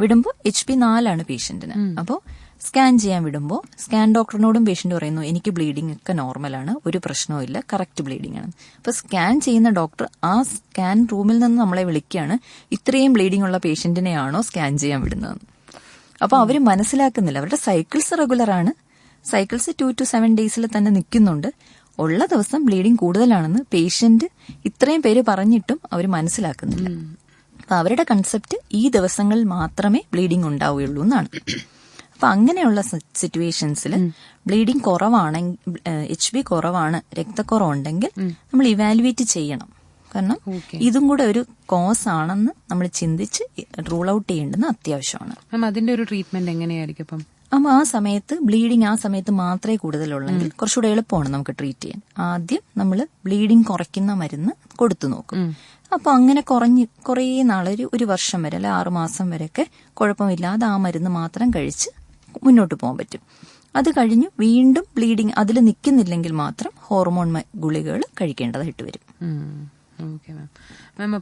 വിടുമ്പോൾ HB 4 പേഷ്യന്റിന്. അപ്പോൾ സ്കാൻ ചെയ്യാൻ വിടുമ്പോൾ സ്കാൻ ഡോക്ടറിനോടും പേഷ്യന്റ് പറയുന്നു എനിക്ക് ബ്ലീഡിംഗ് ഒക്കെ നോർമലാണ്, ഒരു പ്രശ്നവും ഇല്ല, കറക്റ്റ് ബ്ലീഡിംഗ് ആണ്. അപ്പൊ സ്കാൻ ചെയ്യുന്ന ഡോക്ടർ ആ സ്കാൻ റൂമിൽ നിന്ന് നമ്മളെ വിളിക്കുകയാണ്, ഇത്രയും ബ്ലീഡിംഗ് ഉള്ള പേഷ്യന്റിനെയാണോ സ്കാൻ ചെയ്യാൻ വിടുന്നതെന്ന്. അപ്പൊ അവര് മനസ്സിലാക്കുന്നില്ല, അവരുടെ സൈക്കിൾസ് റെഗുലർ ആണ്, സൈക്കിൾസ് 2 to 7 ഡേയ്സിൽ തന്നെ നിൽക്കുന്നുണ്ട്, ഉള്ള ദിവസം ബ്ലീഡിംഗ് കൂടുതലാണെന്ന് പേഷ്യന്റ് ഇത്രയും പേര് പറഞ്ഞിട്ടും അവർ മനസ്സിലാക്കുന്നില്ല. അപ്പൊ അവരുടെ കൺസെപ്റ്റ് ഈ ദിവസങ്ങളിൽ മാത്രമേ ബ്ലീഡിംഗ് ഉണ്ടാവുകയുള്ളൂ എന്നാണ്. അപ്പൊ അങ്ങനെയുള്ള സിറ്റുവേഷൻസിൽ ബ്ലീഡിംഗ് കുറവാണെങ്കിൽ, HB കുറവാണ്, രക്തക്കുറവുണ്ടെങ്കിൽ നമ്മൾ ഇവാലുവേറ്റ് ചെയ്യണം. കാരണം ഇതും കൂടെ ഒരു കോസ് ആണെന്ന് നമ്മൾ ചിന്തിച്ച് റൂൾ ഔട്ട് ചെയ്യേണ്ടത് അത്യാവശ്യമാണ്. അതിന്റെ ഒരു ട്രീറ്റ്മെന്റ് എങ്ങനെയായിരിക്കും? അപ്പം ആ സമയത്ത് ബ്ലീഡിംഗ് ആ സമയത്ത് മാത്രമേ കൂടുതലുള്ളെങ്കിൽ കുറച്ചുകൂടെ എളുപ്പമാണ് നമുക്ക് ട്രീറ്റ് ചെയ്യാൻ. ആദ്യം നമ്മൾ ബ്ലീഡിംഗ് കുറയ്ക്കുന്ന മരുന്ന് കൊടുത്തു നോക്കും. അപ്പൊ അങ്ങനെ കുറേ നാളെ ഒരു വർഷം വരെ അല്ലെ 6 മാസം വരെയൊക്കെ കുഴപ്പമില്ലാതെ ആ മരുന്ന് മാത്രം കഴിച്ച് മുന്നോട്ട് പോകാൻ പറ്റും. അത് കഴിഞ്ഞ് വീണ്ടും ബ്ലീഡിംഗ് അതിൽ നിൽക്കുന്നില്ലെങ്കിൽ മാത്രം ഹോർമോൺ ഗുളികകൾ കഴിക്കേണ്ടതായിട്ട് വരും. Okay ma'am. മാം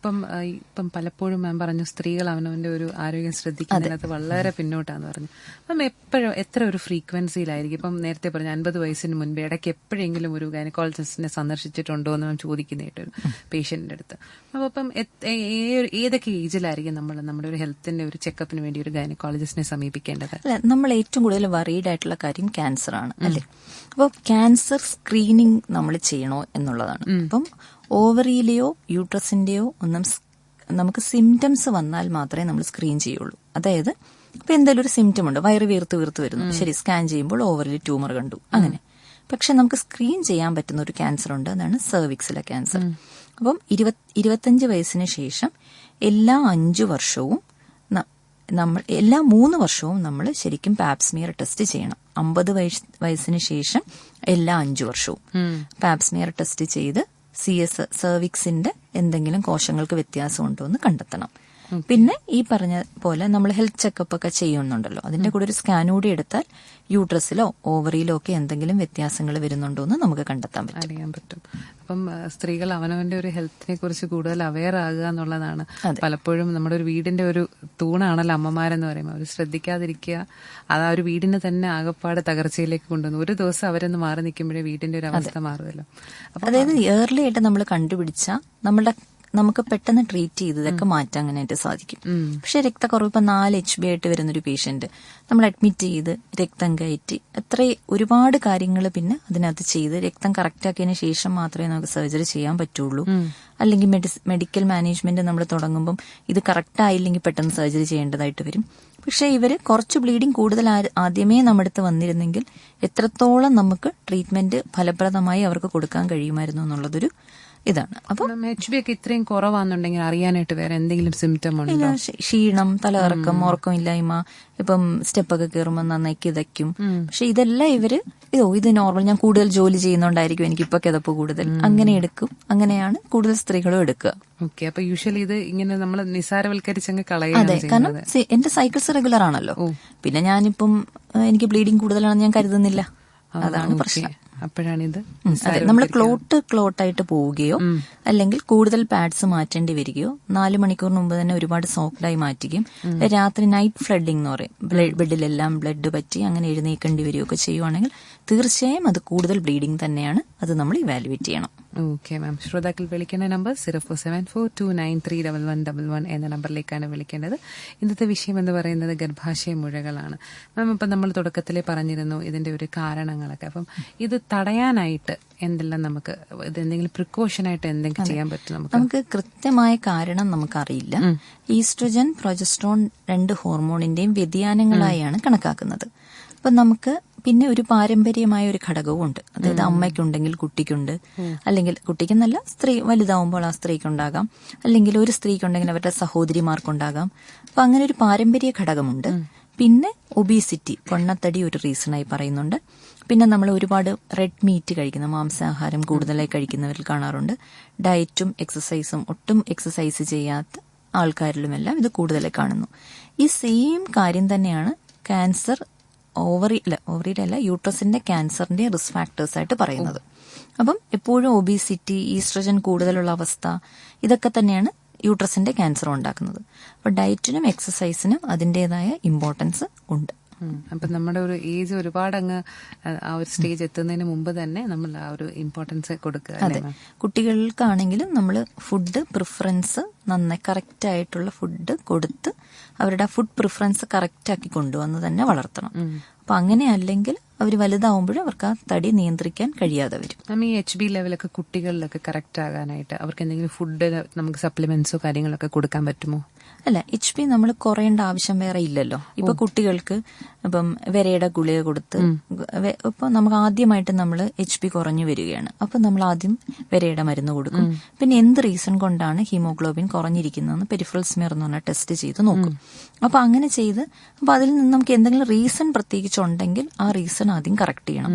ഇപ്പം പലപ്പോഴും മാം പറഞ്ഞു സ്ത്രീകൾ അവനവന്റെ ഒരു ആരോഗ്യം ശ്രദ്ധിക്കുന്നതിനകത്ത് വളരെ പിന്നോട്ടാന്ന് പറഞ്ഞു. അപ്പം എത്ര ഒരു ഫ്രീക്വൻസിയിലായിരിക്കും? ഇപ്പം നേരത്തെ പറഞ്ഞു 50 വയസ്സിന് മുൻപ് ഇടയ്ക്ക് എപ്പോഴെങ്കിലും ഒരു ഗൈനക്കോളജിസ്റ്റിനെ സന്ദർശിച്ചിട്ടുണ്ടോ എന്ന് മാം ചോദിക്കുന്നതായിട്ടൊരു പേഷ്യന്റിന്റെ അടുത്ത്. അപ്പം ഏതൊക്കെ ഏജിലായിരിക്കും നമ്മുടെ ഒരു ഹെൽത്തിന്റെ ഒരു ചെക്കപ്പിന് വേണ്ടി ഒരു ഗൈനക്കോളജിസ്റ്റിനെ സമീപിക്കേണ്ടത്? അല്ല, നമ്മൾ ഏറ്റവും കൂടുതൽ വറീഡ് ആയിട്ടുള്ള കാര്യം ക്യാൻസർ ആണ് അല്ലേ. അപ്പോൾ ക്യാൻസർ സ്ക്രീനിങ് നമ്മൾ ചെയ്യണോ എന്നുള്ളതാണ്. അപ്പം ഓവറിയിലെയോ യൂട്രസിന്റെയോ ഒന്നും നമുക്ക് സിംറ്റംസ് വന്നാൽ മാത്രമേ നമ്മൾ സ്ക്രീൻ ചെയ്യുള്ളൂ. അതായത് ഇപ്പൊ എന്തെങ്കിലും ഒരു സിംറ്റം ഉണ്ട്, വയറ് വീർത്ത് വരുന്നു, ശരി, സ്കാൻ ചെയ്യുമ്പോൾ ഓവറിൽ ട്യൂമർ കണ്ടു, അങ്ങനെ. പക്ഷെ നമുക്ക് സ്ക്രീൻ ചെയ്യാൻ പറ്റുന്ന ഒരു ക്യാൻസർ ഉണ്ട്, അതാണ് സെർവിക്സിലെ ക്യാൻസർ. അപ്പം 25 വയസ്സിന് ശേഷം എല്ലാ 5 വർഷവും എല്ലാ 3 വർഷവും നമ്മൾ ശരിക്കും പാപ്സ്മിയർ ടെസ്റ്റ് ചെയ്യണം. 50 വയസ്സിന് ശേഷം എല്ലാ 5 വർഷവും പാപ്സ്മിയർ ടെസ്റ്റ് ചെയ്ത് സെർവിക്സിന്റെ എന്തെങ്കിലും കോശങ്ങൾക്ക് വ്യത്യാസം ഉണ്ടോ എന്ന് കണ്ടെത്തണം. പിന്നെ ഈ പറഞ്ഞ പോലെ നമ്മൾ ഹെൽത്ത് ചെക്കപ്പ് ഒക്കെ ചെയ്യുന്നുണ്ടല്ലോ, അതിന്റെ കൂടെ ഒരു സ്കാൻ കൂടി എടുത്താൽ യൂട്രസിലോ ഓവറിയിലോ ഒക്കെ എന്തെങ്കിലും വ്യത്യാസങ്ങൾ വരുന്നുണ്ടോ എന്ന് നമുക്ക് കണ്ടെത്താൻ പറ്റും. അപ്പം സ്ത്രീകൾ അവനവന്റെ ഒരു ഹെൽത്തിനെ കുറിച്ച് കൂടുതൽ അവെയർ ആകുക എന്നുള്ളതാണ്. പലപ്പോഴും നമ്മുടെ ഒരു വീടിന്റെ ഒരു തൂണാണല്ലോ അമ്മമാരെന്ന് പറയുമ്പോൾ, അവർ ശ്രദ്ധിക്കാതിരിക്കുക, അത് ആ ഒരു വീടിനെ തന്നെ ആകപ്പാട് തകർച്ചയിലേക്ക് കൊണ്ടുവന്നു. ഒരു ദിവസം അവരൊന്ന് മാറി നിൽക്കുമ്പോഴേ വീടിന്റെ ഒരു അവസ്ഥ മാറുമല്ലോ. അതായത് ഏർലി ആയിട്ട് നമ്മൾ കണ്ടുപിടിച്ച നമുക്ക് പെട്ടെന്ന് ട്രീറ്റ് ചെയ്ത് ഇതൊക്കെ മാറ്റാനായിട്ട് സാധിക്കും. പക്ഷെ രക്തക്കുറവ് ഇപ്പൊ 4 HB ആയിട്ട് വരുന്നൊരു പേഷ്യന്റ് നമ്മൾ അഡ്മിറ്റ് ചെയ്ത് രക്തം കയറ്റി ഒരുപാട് കാര്യങ്ങൾ പിന്നെ അതിനകത്ത് ചെയ്ത് രക്തം കറക്റ്റ് ആക്കിയതിന് ശേഷം മാത്രമേ നമുക്ക് സർജറി ചെയ്യാൻ പറ്റുള്ളൂ. അല്ലെങ്കിൽ മെഡിക്കൽ മാനേജ്മെന്റ് നമ്മൾ തുടങ്ങുമ്പം ഇത് കറക്റ്റ് ആയില്ലെങ്കിൽ പെട്ടെന്ന് സർജറി ചെയ്യേണ്ടതായിട്ട് വരും. പക്ഷെ ഇവര് കുറച്ച് ബ്ലീഡിങ് കൂടുതൽ ആദ്യമേ നമ്മുടെ അടുത്ത് വന്നിരുന്നെങ്കിൽ എത്രത്തോളം നമുക്ക് ട്രീറ്റ്മെന്റ് ഫലപ്രദമായി അവർക്ക് കൊടുക്കാൻ കഴിയുമായിരുന്നു എന്നുള്ളതൊരു ഇതാണ്. അപ്പം HB ഒക്കെ ഇത്രയും കുറവാണെന്നുണ്ടെങ്കിൽ അറിയാനായിട്ട് വേറെ എന്തെങ്കിലും സിംറ്റം ഉണ്ടോ? ക്ഷീണം, തലകറക്കം, ഉറക്കമില്ലായ്മ, ഇപ്പം സ്റ്റെപ്പൊക്കെ കയറുമ്പോൾ നന്നായി കിതയ്ക്കും. പക്ഷെ ഇതെല്ലാം ഇവര് ഇത് നോർമൽ, ഞാൻ കൂടുതൽ ജോലി ചെയ്യുന്നോണ്ടായിരിക്കും എനിക്കിപ്പോ കിതപ്പ് കൂടുതൽ, അങ്ങനെ എടുക്കും. അങ്ങനെയാണ് കൂടുതൽ സ്ത്രീകളും എടുക്കുക. ഓക്കെ. അപ്പൊ യൂഷ്വലി ഇത് ഇങ്ങനെ നമ്മൾ നിസാരവൽക്കരിച്ചങ്ങ് അതെ, കളയുക. കാരണം എന്റെ സൈക്കിൾസ് റെഗുലർ ആണല്ലോ. പിന്നെ ഞാനിപ്പം എനിക്ക് ബ്ലീഡിങ് കൂടുതലാണെന്ന് ഞാൻ കരുതുന്നില്ല, അതാണ് പ്രശ്നം. അപ്പോഴാണിത് നമ്മൾ ക്ലോട്ടായിട്ട് പോവുകയോ അല്ലെങ്കിൽ കൂടുതൽ പാഡ്സ് മാറ്റേണ്ടി വരികയോ 4 മണിക്കൂറിന് മുമ്പ് തന്നെ ഒരുപാട് സോഫ്റ്റായി മാറ്റുകയും രാത്രി നൈറ്റ് ഫ്ലഡിംഗ് എന്ന് പറയും, ബെഡിലെല്ലാം ബ്ലഡ് പറ്റി അങ്ങനെ എഴുന്നേക്കേണ്ടി വരികയൊക്കെ ചെയ്യുവാണെങ്കിൽ തീർച്ചയായും അത് കൂടുതൽ ബ്ലീഡിംഗ് തന്നെയാണ്. അത് നമ്മൾ ഇവാലുവേറ്റ് ചെയ്യണം. Okay ma'am. ശ്രോതാക്കൾ വിളിക്കേണ്ട നമ്പർ 0474293111 എന്ന നമ്പറിലേക്കാണ് വിളിക്കേണ്ടത്. ഇന്നത്തെ വിഷയം എന്ന് പറയുന്നത് ഗർഭാശയ മുഴകളാണ്. മാം, ഇപ്പം നമ്മൾ തുടക്കത്തിലേ പറഞ്ഞിരുന്നു ഇതിന്റെ ഒരു കാരണങ്ങളൊക്കെ. അപ്പം ഇത് തടയാനായിട്ട് എന്തെല്ലാം നമുക്ക് എന്തെങ്കിലും പ്രിക്കോഷനായിട്ട് എന്തെങ്കിലും ചെയ്യാൻ പറ്റും? നമുക്ക് കൃത്യമായ കാരണം നമുക്കറിയില്ല. ഈസ്ട്രജൻ, പ്രൊജസ്ട്രോൺ 2 ഹോർമോണിന്റെയും വ്യതിയാനങ്ങളായാണ് കണക്കാക്കുന്നത്. അപ്പൊ നമുക്ക് പിന്നെ ഒരു പാരമ്പര്യമായ ഒരു ഘടകവും ഉണ്ട്. അതായത് അമ്മയ്ക്കുണ്ടെങ്കിൽ കുട്ടിക്കുണ്ട്, അല്ലെങ്കിൽ കുട്ടിക്കെന്നല്ല, സ്ത്രീ വലുതാവുമ്പോൾ ആ സ്ത്രീക്കുണ്ടാകാം, അല്ലെങ്കിൽ ഒരു സ്ത്രീക്കുണ്ടെങ്കിൽ അവരുടെ സഹോദരിമാർക്കുണ്ടാകാം. അപ്പൊ അങ്ങനെ ഒരു പാരമ്പര്യ ഘടകമുണ്ട്. പിന്നെ ഒബീസിറ്റി, പൊണ്ണത്തടി ഒരു റീസണായി പറയുന്നുണ്ട്. പിന്നെ നമ്മൾ ഒരുപാട് റെഡ് മീറ്റ് കഴിക്കുന്ന, മാംസാഹാരം കൂടുതലായി കഴിക്കുന്നവരിൽ കാണാറുണ്ട്. ഡയറ്റും എക്സസൈസും ഒട്ടും എക്സസൈസ് ചെയ്യാത്ത ആൾക്കാരിലുമെല്ലാം ഇത് കൂടുതലായി കാണുന്നു. ഈ സെയിം കാര്യം തന്നെയാണ് ക്യാൻസർ ഓവറിയിലല്ല യൂട്രസിന്റെ ക്യാൻസറിന്റെ റിസ്ക് ഫാക്ടേഴ്സ് ആയിട്ട് പറയുന്നത്. അപ്പം എപ്പോഴും ഒബീസിറ്റി, ഈസ്ട്രജൻ കൂടുതലുള്ള അവസ്ഥ, ഇതൊക്കെ തന്നെയാണ് യൂട്രസിന്റെ ക്യാൻസർ ഉണ്ടാക്കുന്നത്. അപ്പൊ ഡയറ്റിനും എക്സസൈസിനും അതിന്റേതായ ഇമ്പോർട്ടൻസ് ഉണ്ട്. അപ്പൊ നമ്മുടെ ഒരു ഏജ് ഒരുപാട് അങ്ങ് ആ ഒരു സ്റ്റേജ് എത്തുന്നതിന് മുമ്പ് തന്നെ നമ്മൾ ആ ഒരു ഇമ്പോർട്ടൻസ് കൊടുക്കുക. അതെ, കുട്ടികൾക്കാണെങ്കിലും നമ്മൾ ഫുഡ് പ്രിഫറൻസ് നന്നായി കറക്റ്റ് ആയിട്ടുള്ള ഫുഡ് കൊടുത്ത് അവരുടെ ഫുഡ് പ്രിഫറൻസ് കറക്റ്റ് ആക്കി കൊണ്ടുവന്ന് തന്നെ വളർത്തണം. അപ്പൊ അങ്ങനെ അല്ലെങ്കിൽ അവർ വലുതാവുമ്പോഴും അവർക്ക് ആ തടി നിയന്ത്രിക്കാൻ കഴിയാതെ വരും. ഈ HB ലെവലൊക്കെ കുട്ടികളിലൊക്കെ കറക്റ്റ് ആകാനായിട്ട് അവർക്ക് എന്തെങ്കിലും ഫുഡ് നമുക്ക് സപ്ലിമെന്റ്സോ കാര്യങ്ങളൊക്കെ കൊടുക്കാൻ പറ്റുമോ? അല്ല, HB നമ്മൾ കുറയേണ്ട ആവശ്യം വേറെ ഇല്ലല്ലോ. ഇപ്പൊ കുട്ടികൾക്ക് ഇപ്പം വിരയുടെ ഗുളിക കൊടുത്ത് ഇപ്പൊ നമുക്ക് ആദ്യമായിട്ട് നമ്മൾ HB കുറഞ്ഞു വരികയാണ്, അപ്പൊ നമ്മൾ ആദ്യം വിരയുടെ മരുന്ന് കൊടുക്കും. പിന്നെ എന്ത് റീസൺ കൊണ്ടാണ് ഹീമോഗ്ലോബിൻ കുറഞ്ഞിരിക്കുന്നതെന്ന് പെരിഫറൽ സ്മിയർ എന്ന് പറഞ്ഞാൽ ടെസ്റ്റ് ചെയ്ത് നോക്കും. അപ്പൊ അങ്ങനെ ചെയ്ത് അപ്പൊ അതിൽ നിന്ന് നമുക്ക് എന്തെങ്കിലും റീസൺ പ്രത്യേകിച്ചുണ്ടെങ്കിൽ ആ റീസൺ ആദ്യം കറക്റ്റ് ചെയ്യണം.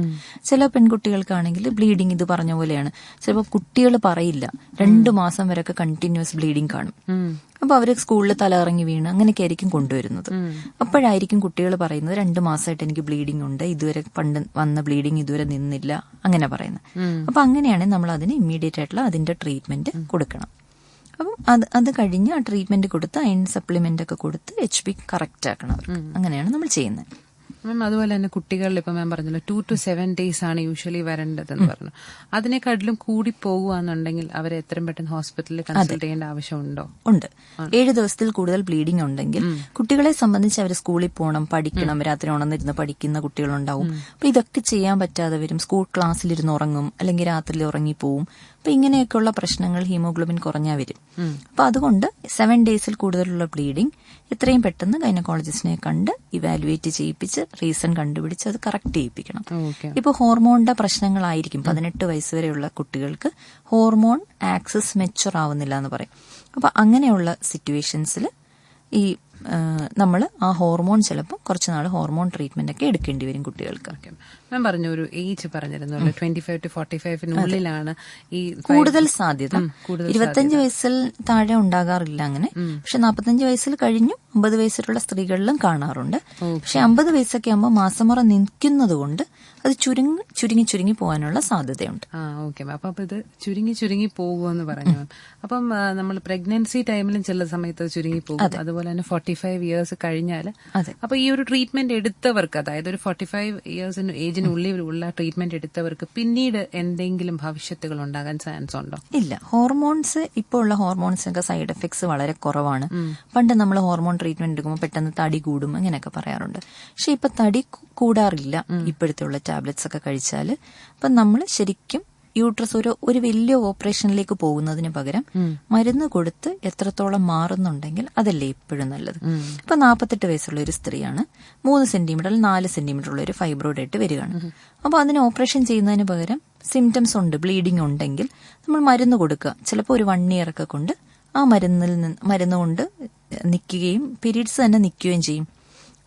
ചില പെൺകുട്ടികൾക്കാണെങ്കിൽ ബ്ലീഡിങ് ഇത് പറഞ്ഞ പോലെയാണ്. ചിലപ്പോൾ കുട്ടികൾ പറയില്ല, 2 മാസം വരെയൊക്കെ കണ്ടിന്യൂസ് ബ്ലീഡിങ് കാണും. അപ്പോൾ അവർ സ്കൂളിൽ തലകറങ്ങി വീണ് അങ്ങനെയൊക്കെ ആയിരിക്കും കൊണ്ടുവരുന്നത്. അപ്പോഴായിരിക്കും കുട്ടികൾ പറയുന്നത് 2 മാസമായിട്ട് എനിക്ക് ബ്ലീഡിംഗ് ഉണ്ട്, ഇതുവരെ പണ്ട് വന്ന ബ്ലീഡിംഗ് ഇതുവരെ നിന്നില്ല, അങ്ങനെ പറയുന്നത്. അപ്പൊ അങ്ങനെയാണെങ്കിൽ നമ്മൾ അതിന് ഇമ്മീഡിയറ്റ് ആയിട്ടുള്ള അതിന്റെ ട്രീറ്റ്മെന്റ് കൊടുക്കണം. അപ്പം അത് കഴിഞ്ഞ് ആ ട്രീറ്റ്മെന്റ് കൊടുത്ത് അയൺ സപ്ലിമെന്റ് ഒക്കെ കൊടുത്ത് HB കറക്റ്റ് ആക്കണം അവർക്ക്. അങ്ങനെയാണ് നമ്മൾ ചെയ്യുന്നത്. മാം അതുപോലെ തന്നെ കുട്ടികളിൽ ഇപ്പൊ മാം പറഞ്ഞല്ലോ 2 to 7 days ആണ് യൂഷ്വലി വരേണ്ടതെന്ന് പറഞ്ഞു. അതിനെക്കാട്ടിലും കൂടി പോകുകയെന്നുണ്ടെങ്കിൽ അവരെ എത്രയും പെട്ടെന്ന് ഹോസ്പിറ്റലിൽ കൺസൾട്ട് ചെയ്യേണ്ട ആവശ്യമുണ്ടോ? ഉണ്ട്. 7 ദിവസത്തിൽ കൂടുതൽ ബ്ലീഡിംഗ് ഉണ്ടെങ്കിൽ കുട്ടികളെ സംബന്ധിച്ച് അവർ സ്കൂളിൽ പോകണം, പഠിക്കണം, രാത്രി ഉണർന്നിരുന്ന് പഠിക്കുന്ന കുട്ടികളുണ്ടാവും. അപ്പൊ ഇതൊക്കെ ചെയ്യാൻ പറ്റാതെ വരും. സ്കൂൾ ക്ലാസ്സിലിരുന്ന് ഉറങ്ങും, അല്ലെങ്കിൽ രാത്രിയിൽ ഉറങ്ങിപ്പോവും. അപ്പൊ ഇങ്ങനെയൊക്കെയുള്ള പ്രശ്നങ്ങൾ ഹീമോഗ്ലോബിൻ കുറഞ്ഞാ വരും. അപ്പൊ അതുകൊണ്ട് 7 ഡേയ്സിൽ കൂടുതലുള്ള ബ്ലീഡിംഗ് എത്രയും പെട്ടെന്ന് ഗൈനക്കോളജിസ്റ്റിനെ കണ്ട് ഇവാലുവേറ്റ് ചെയ്യിപ്പിച്ച് റീസൺ കണ്ടുപിടിച്ച് അത് കറക്റ്റ് ചെയ്യിപ്പിക്കണം. ഇപ്പൊ ഹോർമോണിന്റെ പ്രശ്നങ്ങളായിരിക്കും. 18 വയസ്സ് വരെയുള്ള കുട്ടികൾക്ക് ഹോർമോൺ ആക്സസ് മെച്ചുർ ആവുന്നില്ല എന്ന് പറയും. അപ്പൊ അങ്ങനെയുള്ള സിറ്റുവേഷൻസിൽ ഈ നമ്മൾ ആ ഹോർമോൺ ചിലപ്പോൾ കുറച്ച് നാൾ ഹോർമോൺ ട്രീറ്റ്മെന്റ് ഒക്കെ എടുക്കേണ്ടി വരും കുട്ടികൾക്ക്. ഞാൻ പറഞ്ഞു ഒരു ഏജ് പറഞ്ഞിരുന്നു 25 to 45 ഈ കൂടുതൽ സാധ്യത. 25 വയസ്സിൽ താഴെ ഉണ്ടാകാറില്ല അങ്ങനെ. പക്ഷെ 45 വയസ്സിൽ കഴിഞ്ഞു 50 വയസ്സിലുള്ള സ്ത്രീകളിലും കാണാറുണ്ട്. പക്ഷെ 50 വയസ്സൊക്കെ ആകുമ്പോൾ മാസമുറ നിൽക്കുന്നത് കൊണ്ട് അത് ചുരുങ്ങി പോകാനുള്ള സാധ്യതയുണ്ട്. ഓക്കെ. അപ്പൊ ഇത് ചുരുങ്ങി പോകുമെന്ന് പറഞ്ഞു. അപ്പം നമ്മൾ പ്രഗ്നൻസി ടൈമിലും ചില സമയത്ത് ചുരുങ്ങി പോകും. അതുപോലെ തന്നെ 45 ഇയേഴ്സ് കഴിഞ്ഞാൽ അപ്പൊ ഈ ഒരു ട്രീറ്റ്മെന്റ് എടുത്തവർക്ക്, അതായത് ഒരു 45 ഇയേഴ്സിന് ഏജിനുള്ളിലുള്ള ട്രീറ്റ്മെന്റ് എടുത്തവർക്ക് പിന്നീട് എന്തെങ്കിലും ഭവിഷ്യത്തുകൾ ഉണ്ടാകാൻ ചാൻസ് ഉണ്ടോ? ഇല്ല. ഹോർമോൺസ് ഇപ്പോൾ ഉള്ള ഹോർമോൺസിനൊക്കെ സൈഡ് എഫക്ട്സ് വളരെ കുറവാണ്. പണ്ട് നമ്മൾ ഹോർമോൺ ട്രീറ്റ്മെന്റ് എടുക്കുമ്പോൾ പെട്ടെന്ന് തടി കൂടും അങ്ങനെയൊക്കെ പറയാറുണ്ട്. പക്ഷെ ഇപ്പൊ തടി കൂടാറില്ല ഇപ്പോഴത്തെ ഉള്ള ടാബ്ലറ്റ്സ് ഒക്കെ കഴിച്ചാൽ. അപ്പൊ നമ്മൾ ശരിക്കും യൂട്രസ് ഒരു വലിയ ഓപ്പറേഷനിലേക്ക് പോകുന്നതിന് പകരം മരുന്ന് കൊടുത്ത് എത്രത്തോളം മാറുന്നുണ്ടെങ്കിൽ അതല്ലേ ഇപ്പോഴും നല്ലത്. ഇപ്പൊ 48 വയസ്സുള്ള ഒരു സ്ത്രീയാണ്, 3 സെന്റിമീറ്റർ 4 സെന്റിമീറ്റർ ഉള്ള ഒരു ഫൈബ്രോയിഡ് ആയിട്ട് വരികയാണ്. അപ്പൊ അതിന് ഓപ്പറേഷൻ ചെയ്യുന്നതിന് പകരം സിംറ്റംസ് ഉണ്ട്, ബ്ലീഡിംഗ് ഉണ്ടെങ്കിൽ നമ്മൾ മരുന്ന് കൊടുക്കുക. ചിലപ്പോൾ ഒരു 1 ഇയർ ഒക്കെ കൊണ്ട് ആ മരുന്ന് കൊണ്ട് നിൽക്കുകയും പീരീഡ്സ് തന്നെ നിൽക്കുകയും ചെയ്യും.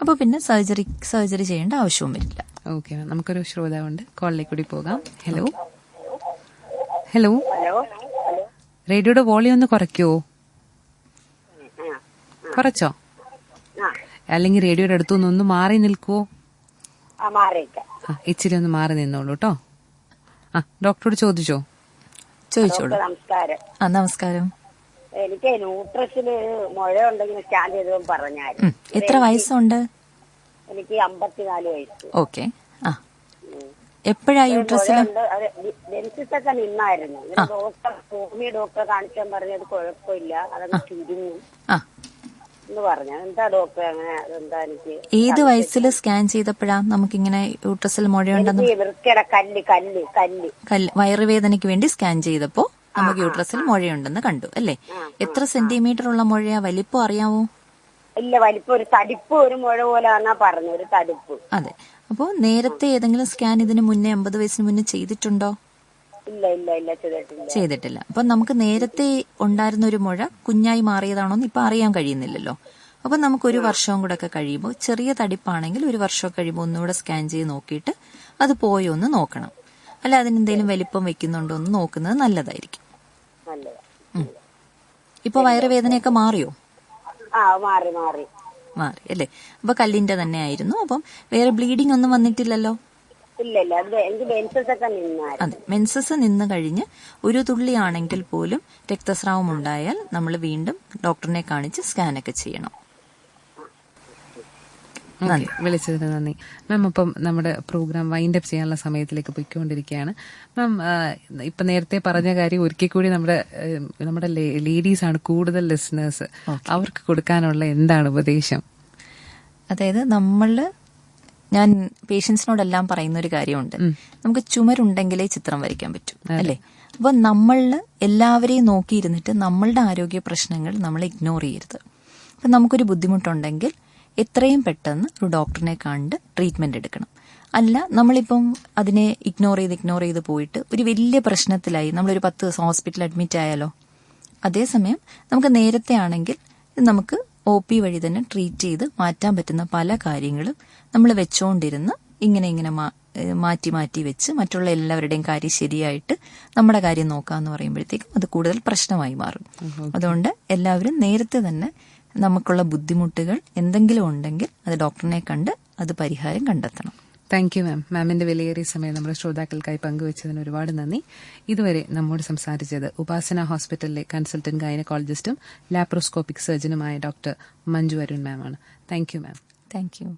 അപ്പൊ പിന്നെ സർജറി ചെയ്യേണ്ട ആവശ്യവും വരില്ല. ഓക്കെ. നമുക്കൊരു ശ്രോതാവുണ്ട്, കോളിലേക്ക് കൂടി പോകാം. ഹലോ ഹലോ റേഡിയോയുടെ വോളിയം ഒന്ന് കുറയ്ക്കുവോ? കുറച്ചോ? അല്ലെങ്കിൽ റേഡിയോയുടെ അടുത്തുനിന്ന് ഒന്ന് മാറി നിൽക്കുവോ? ഇച്ചിരി ഒന്ന് മാറി നിന്നോളൂ കേട്ടോ. ഡോക്ടറോട് ചോദിച്ചോളൂ. നമസ്കാരം. എനിക്ക് ന്യൂട്രസില് മുഴ ഉണ്ടെങ്കിൽ സ്കാൻ ചെയ്തപ്പോൾ പറഞ്ഞായിരുന്നു. എത്ര വയസ്സുണ്ട്? എനിക്ക് 54 വയസ്സ്. ഓക്കെ. എപ്പോഴാ യൂട്രസില് ഡെൻസിസൊക്കെ നിന്നായിരുന്നു. ഡോക്ടറെ കാണിച്ചാൽ പറഞ്ഞത് കുഴപ്പമില്ല, അതൊക്കെ ചുരുങ്ങും എന്ന് പറഞ്ഞു. എന്താ ഡോക്ടറെ അങ്ങനെ? എന്താ എനിക്ക് ഏത് വയസ്സിൽ സ്കാൻ ചെയ്തപ്പോഴാ നമുക്കിങ്ങനെ യൂട്രസിൽ മുഴയുണ്ടെന്ന്? വൃത്തിയുടെ കല്ല് വയറുവേദനയ്ക്ക് വേണ്ടി സ്കാൻ ചെയ്തപ്പോ നമുക്ക് യൂട്രസിൽ മുഴയുണ്ടെന്ന് കണ്ടു അല്ലേ? എത്ര സെന്റിമീറ്റർ ഉള്ള മുഴയാ? വലിപ്പം അറിയാമോ? ഇല്ല, വലിപ്പം ഒരു തടിപ്പ്, ഒരു മുഴ പോലെയാണെന്നാ പറഞ്ഞു, ഒരു തടിപ്പ്. അതെ. അപ്പോ നേരത്തെ ഏതെങ്കിലും സ്കാൻ ഇതിന് മുന്നേ 50 വയസ്സിന് മുന്നേ ചെയ്തിട്ടുണ്ടോ? ഇല്ല ചെയ്തിട്ടില്ല. അപ്പൊ നമുക്ക് നേരത്തെ ഉണ്ടായിരുന്ന ഒരു മുഴ കുഞ്ഞായി മാറിയതാണോന്ന് ഇപ്പൊ അറിയാൻ കഴിയുന്നില്ലല്ലോ. അപ്പൊ നമുക്ക് 1 വർഷവും കൂടെ ഒക്കെ കഴിയുമ്പോൾ, ചെറിയ തടിപ്പാണെങ്കിൽ 1 വർഷം കഴിയുമ്പോൾ ഒന്നുകൂടെ സ്കാൻ ചെയ്ത് നോക്കിയിട്ട് അത് പോയോ എന്ന് നോക്കണം. അല്ല അതിനെന്തെങ്കിലും വലിപ്പം വെക്കുന്നുണ്ടോ എന്ന് നോക്കുന്നത് നല്ലതായിരിക്കും. ഇപ്പൊ വയറുവേദനയൊക്കെ മാറിയോ? മാറി അല്ലേ? അപ്പൊ കല്ലിന്റെ തന്നെ ആയിരുന്നു. അപ്പം വേറെ ബ്ലീഡിംഗ് ഒന്നും വന്നിട്ടില്ലല്ലോ? അതെ. മെൻസസ് നിന്ന് കഴിഞ്ഞ് ഒരു തുള്ളി ആണെങ്കിൽ പോലും രക്തസ്രാവം ഉണ്ടായാൽ നമ്മൾ വീണ്ടും ഡോക്ടറിനെ കാണിച്ച് സ്കാനൊക്കെ ചെയ്യണം. വിളിച്ചതിന് നന്ദി മാം. അപ്പം നമ്മുടെ പ്രോഗ്രാം വൈൻഡ് അപ്പ് ചെയ്യാനുള്ള സമയത്തിലേക്ക് പോയിക്കൊണ്ടിരിക്കുകയാണ് മാം. ഇപ്പൊ നേരത്തെ പറഞ്ഞ കാര്യം ഒരിക്കൽ കൂടി നമ്മുടെ ലേഡീസ് ആണ് കൂടുതൽ ലിസണേഴ്സ്, അവർക്ക് കൊടുക്കാനുള്ള എന്താണ് ഉപദേശം? അതായത് ഞാൻ പേഷ്യൻസിനോടെല്ലാം പറയുന്ന ഒരു കാര്യമുണ്ട്, നമുക്ക് ചുമരുണ്ടെങ്കിലേ ചിത്രം വരയ്ക്കാൻ പറ്റൂ അല്ലേ? അപ്പൊ നമ്മളില് എല്ലാവരെയും നോക്കിയിരുന്നിട്ട് നമ്മളുടെ ആരോഗ്യ പ്രശ്നങ്ങൾ നമ്മൾ ഇഗ്നോർ ചെയ്യരുത്. അപ്പൊ നമുക്കൊരു ബുദ്ധിമുട്ടുണ്ടെങ്കിൽ എത്രയും പെട്ടെന്ന് ഒരു ഡോക്ടറിനെ കണ്ട് ട്രീറ്റ്മെന്റ് എടുക്കണം. അല്ല നമ്മളിപ്പം അതിനെ ഇഗ്നോർ ചെയ്ത് പോയിട്ട് ഒരു വലിയ പ്രശ്നത്തിലായി നമ്മളൊരു 10 ദിവസം ഹോസ്പിറ്റലിൽ അഡ്മിറ്റ് ആയാലോ? അതേസമയം നമുക്ക് നേരത്തെ ആണെങ്കിൽ നമുക്ക് OP വഴി തന്നെ ട്രീറ്റ് ചെയ്ത് മാറ്റാൻ പറ്റുന്ന പല കാര്യങ്ങളും നമ്മൾ വെച്ചോണ്ടിരുന്ന് ഇങ്ങനെ മാറ്റി മാറ്റി വെച്ച് മറ്റുള്ള എല്ലാവരുടെയും കാര്യം ശരിയായിട്ട് നമ്മുടെ കാര്യം നോക്കാന്ന് പറയുമ്പോഴത്തേക്കും അത് കൂടുതൽ പ്രശ്നമായി മാറും. അതുകൊണ്ട് എല്ലാവരും നേരത്തെ തന്നെ നമുക്കുള്ള ബുദ്ധിമുട്ടുകൾ എന്തെങ്കിലും ഉണ്ടെങ്കിൽ അത് ഡോക്ടറിനെ കണ്ട് അത് പരിഹാരം കണ്ടെത്തണം. Thank you ma'am. മാമിന്റെ വിലയേറിയ സമയം നമ്മുടെ ശ്രോതാക്കൾക്കായി പങ്കുവച്ചതിന് ഒരുപാട് നന്ദി. ഇതുവരെ നമ്മോട് സംസാരിച്ചത് ഉപാസന ഹോസ്പിറ്റലിലെ കൺസൾട്ടന്റ് ഗൈനക്കോളജിസ്റ്റും ലാപ്രോസ്കോപ്പിക് സർജനുമായ ഡോക്ടർ മഞ്ജു അരുൺ മാം ആണ്. Thank you ma'am. Thank U.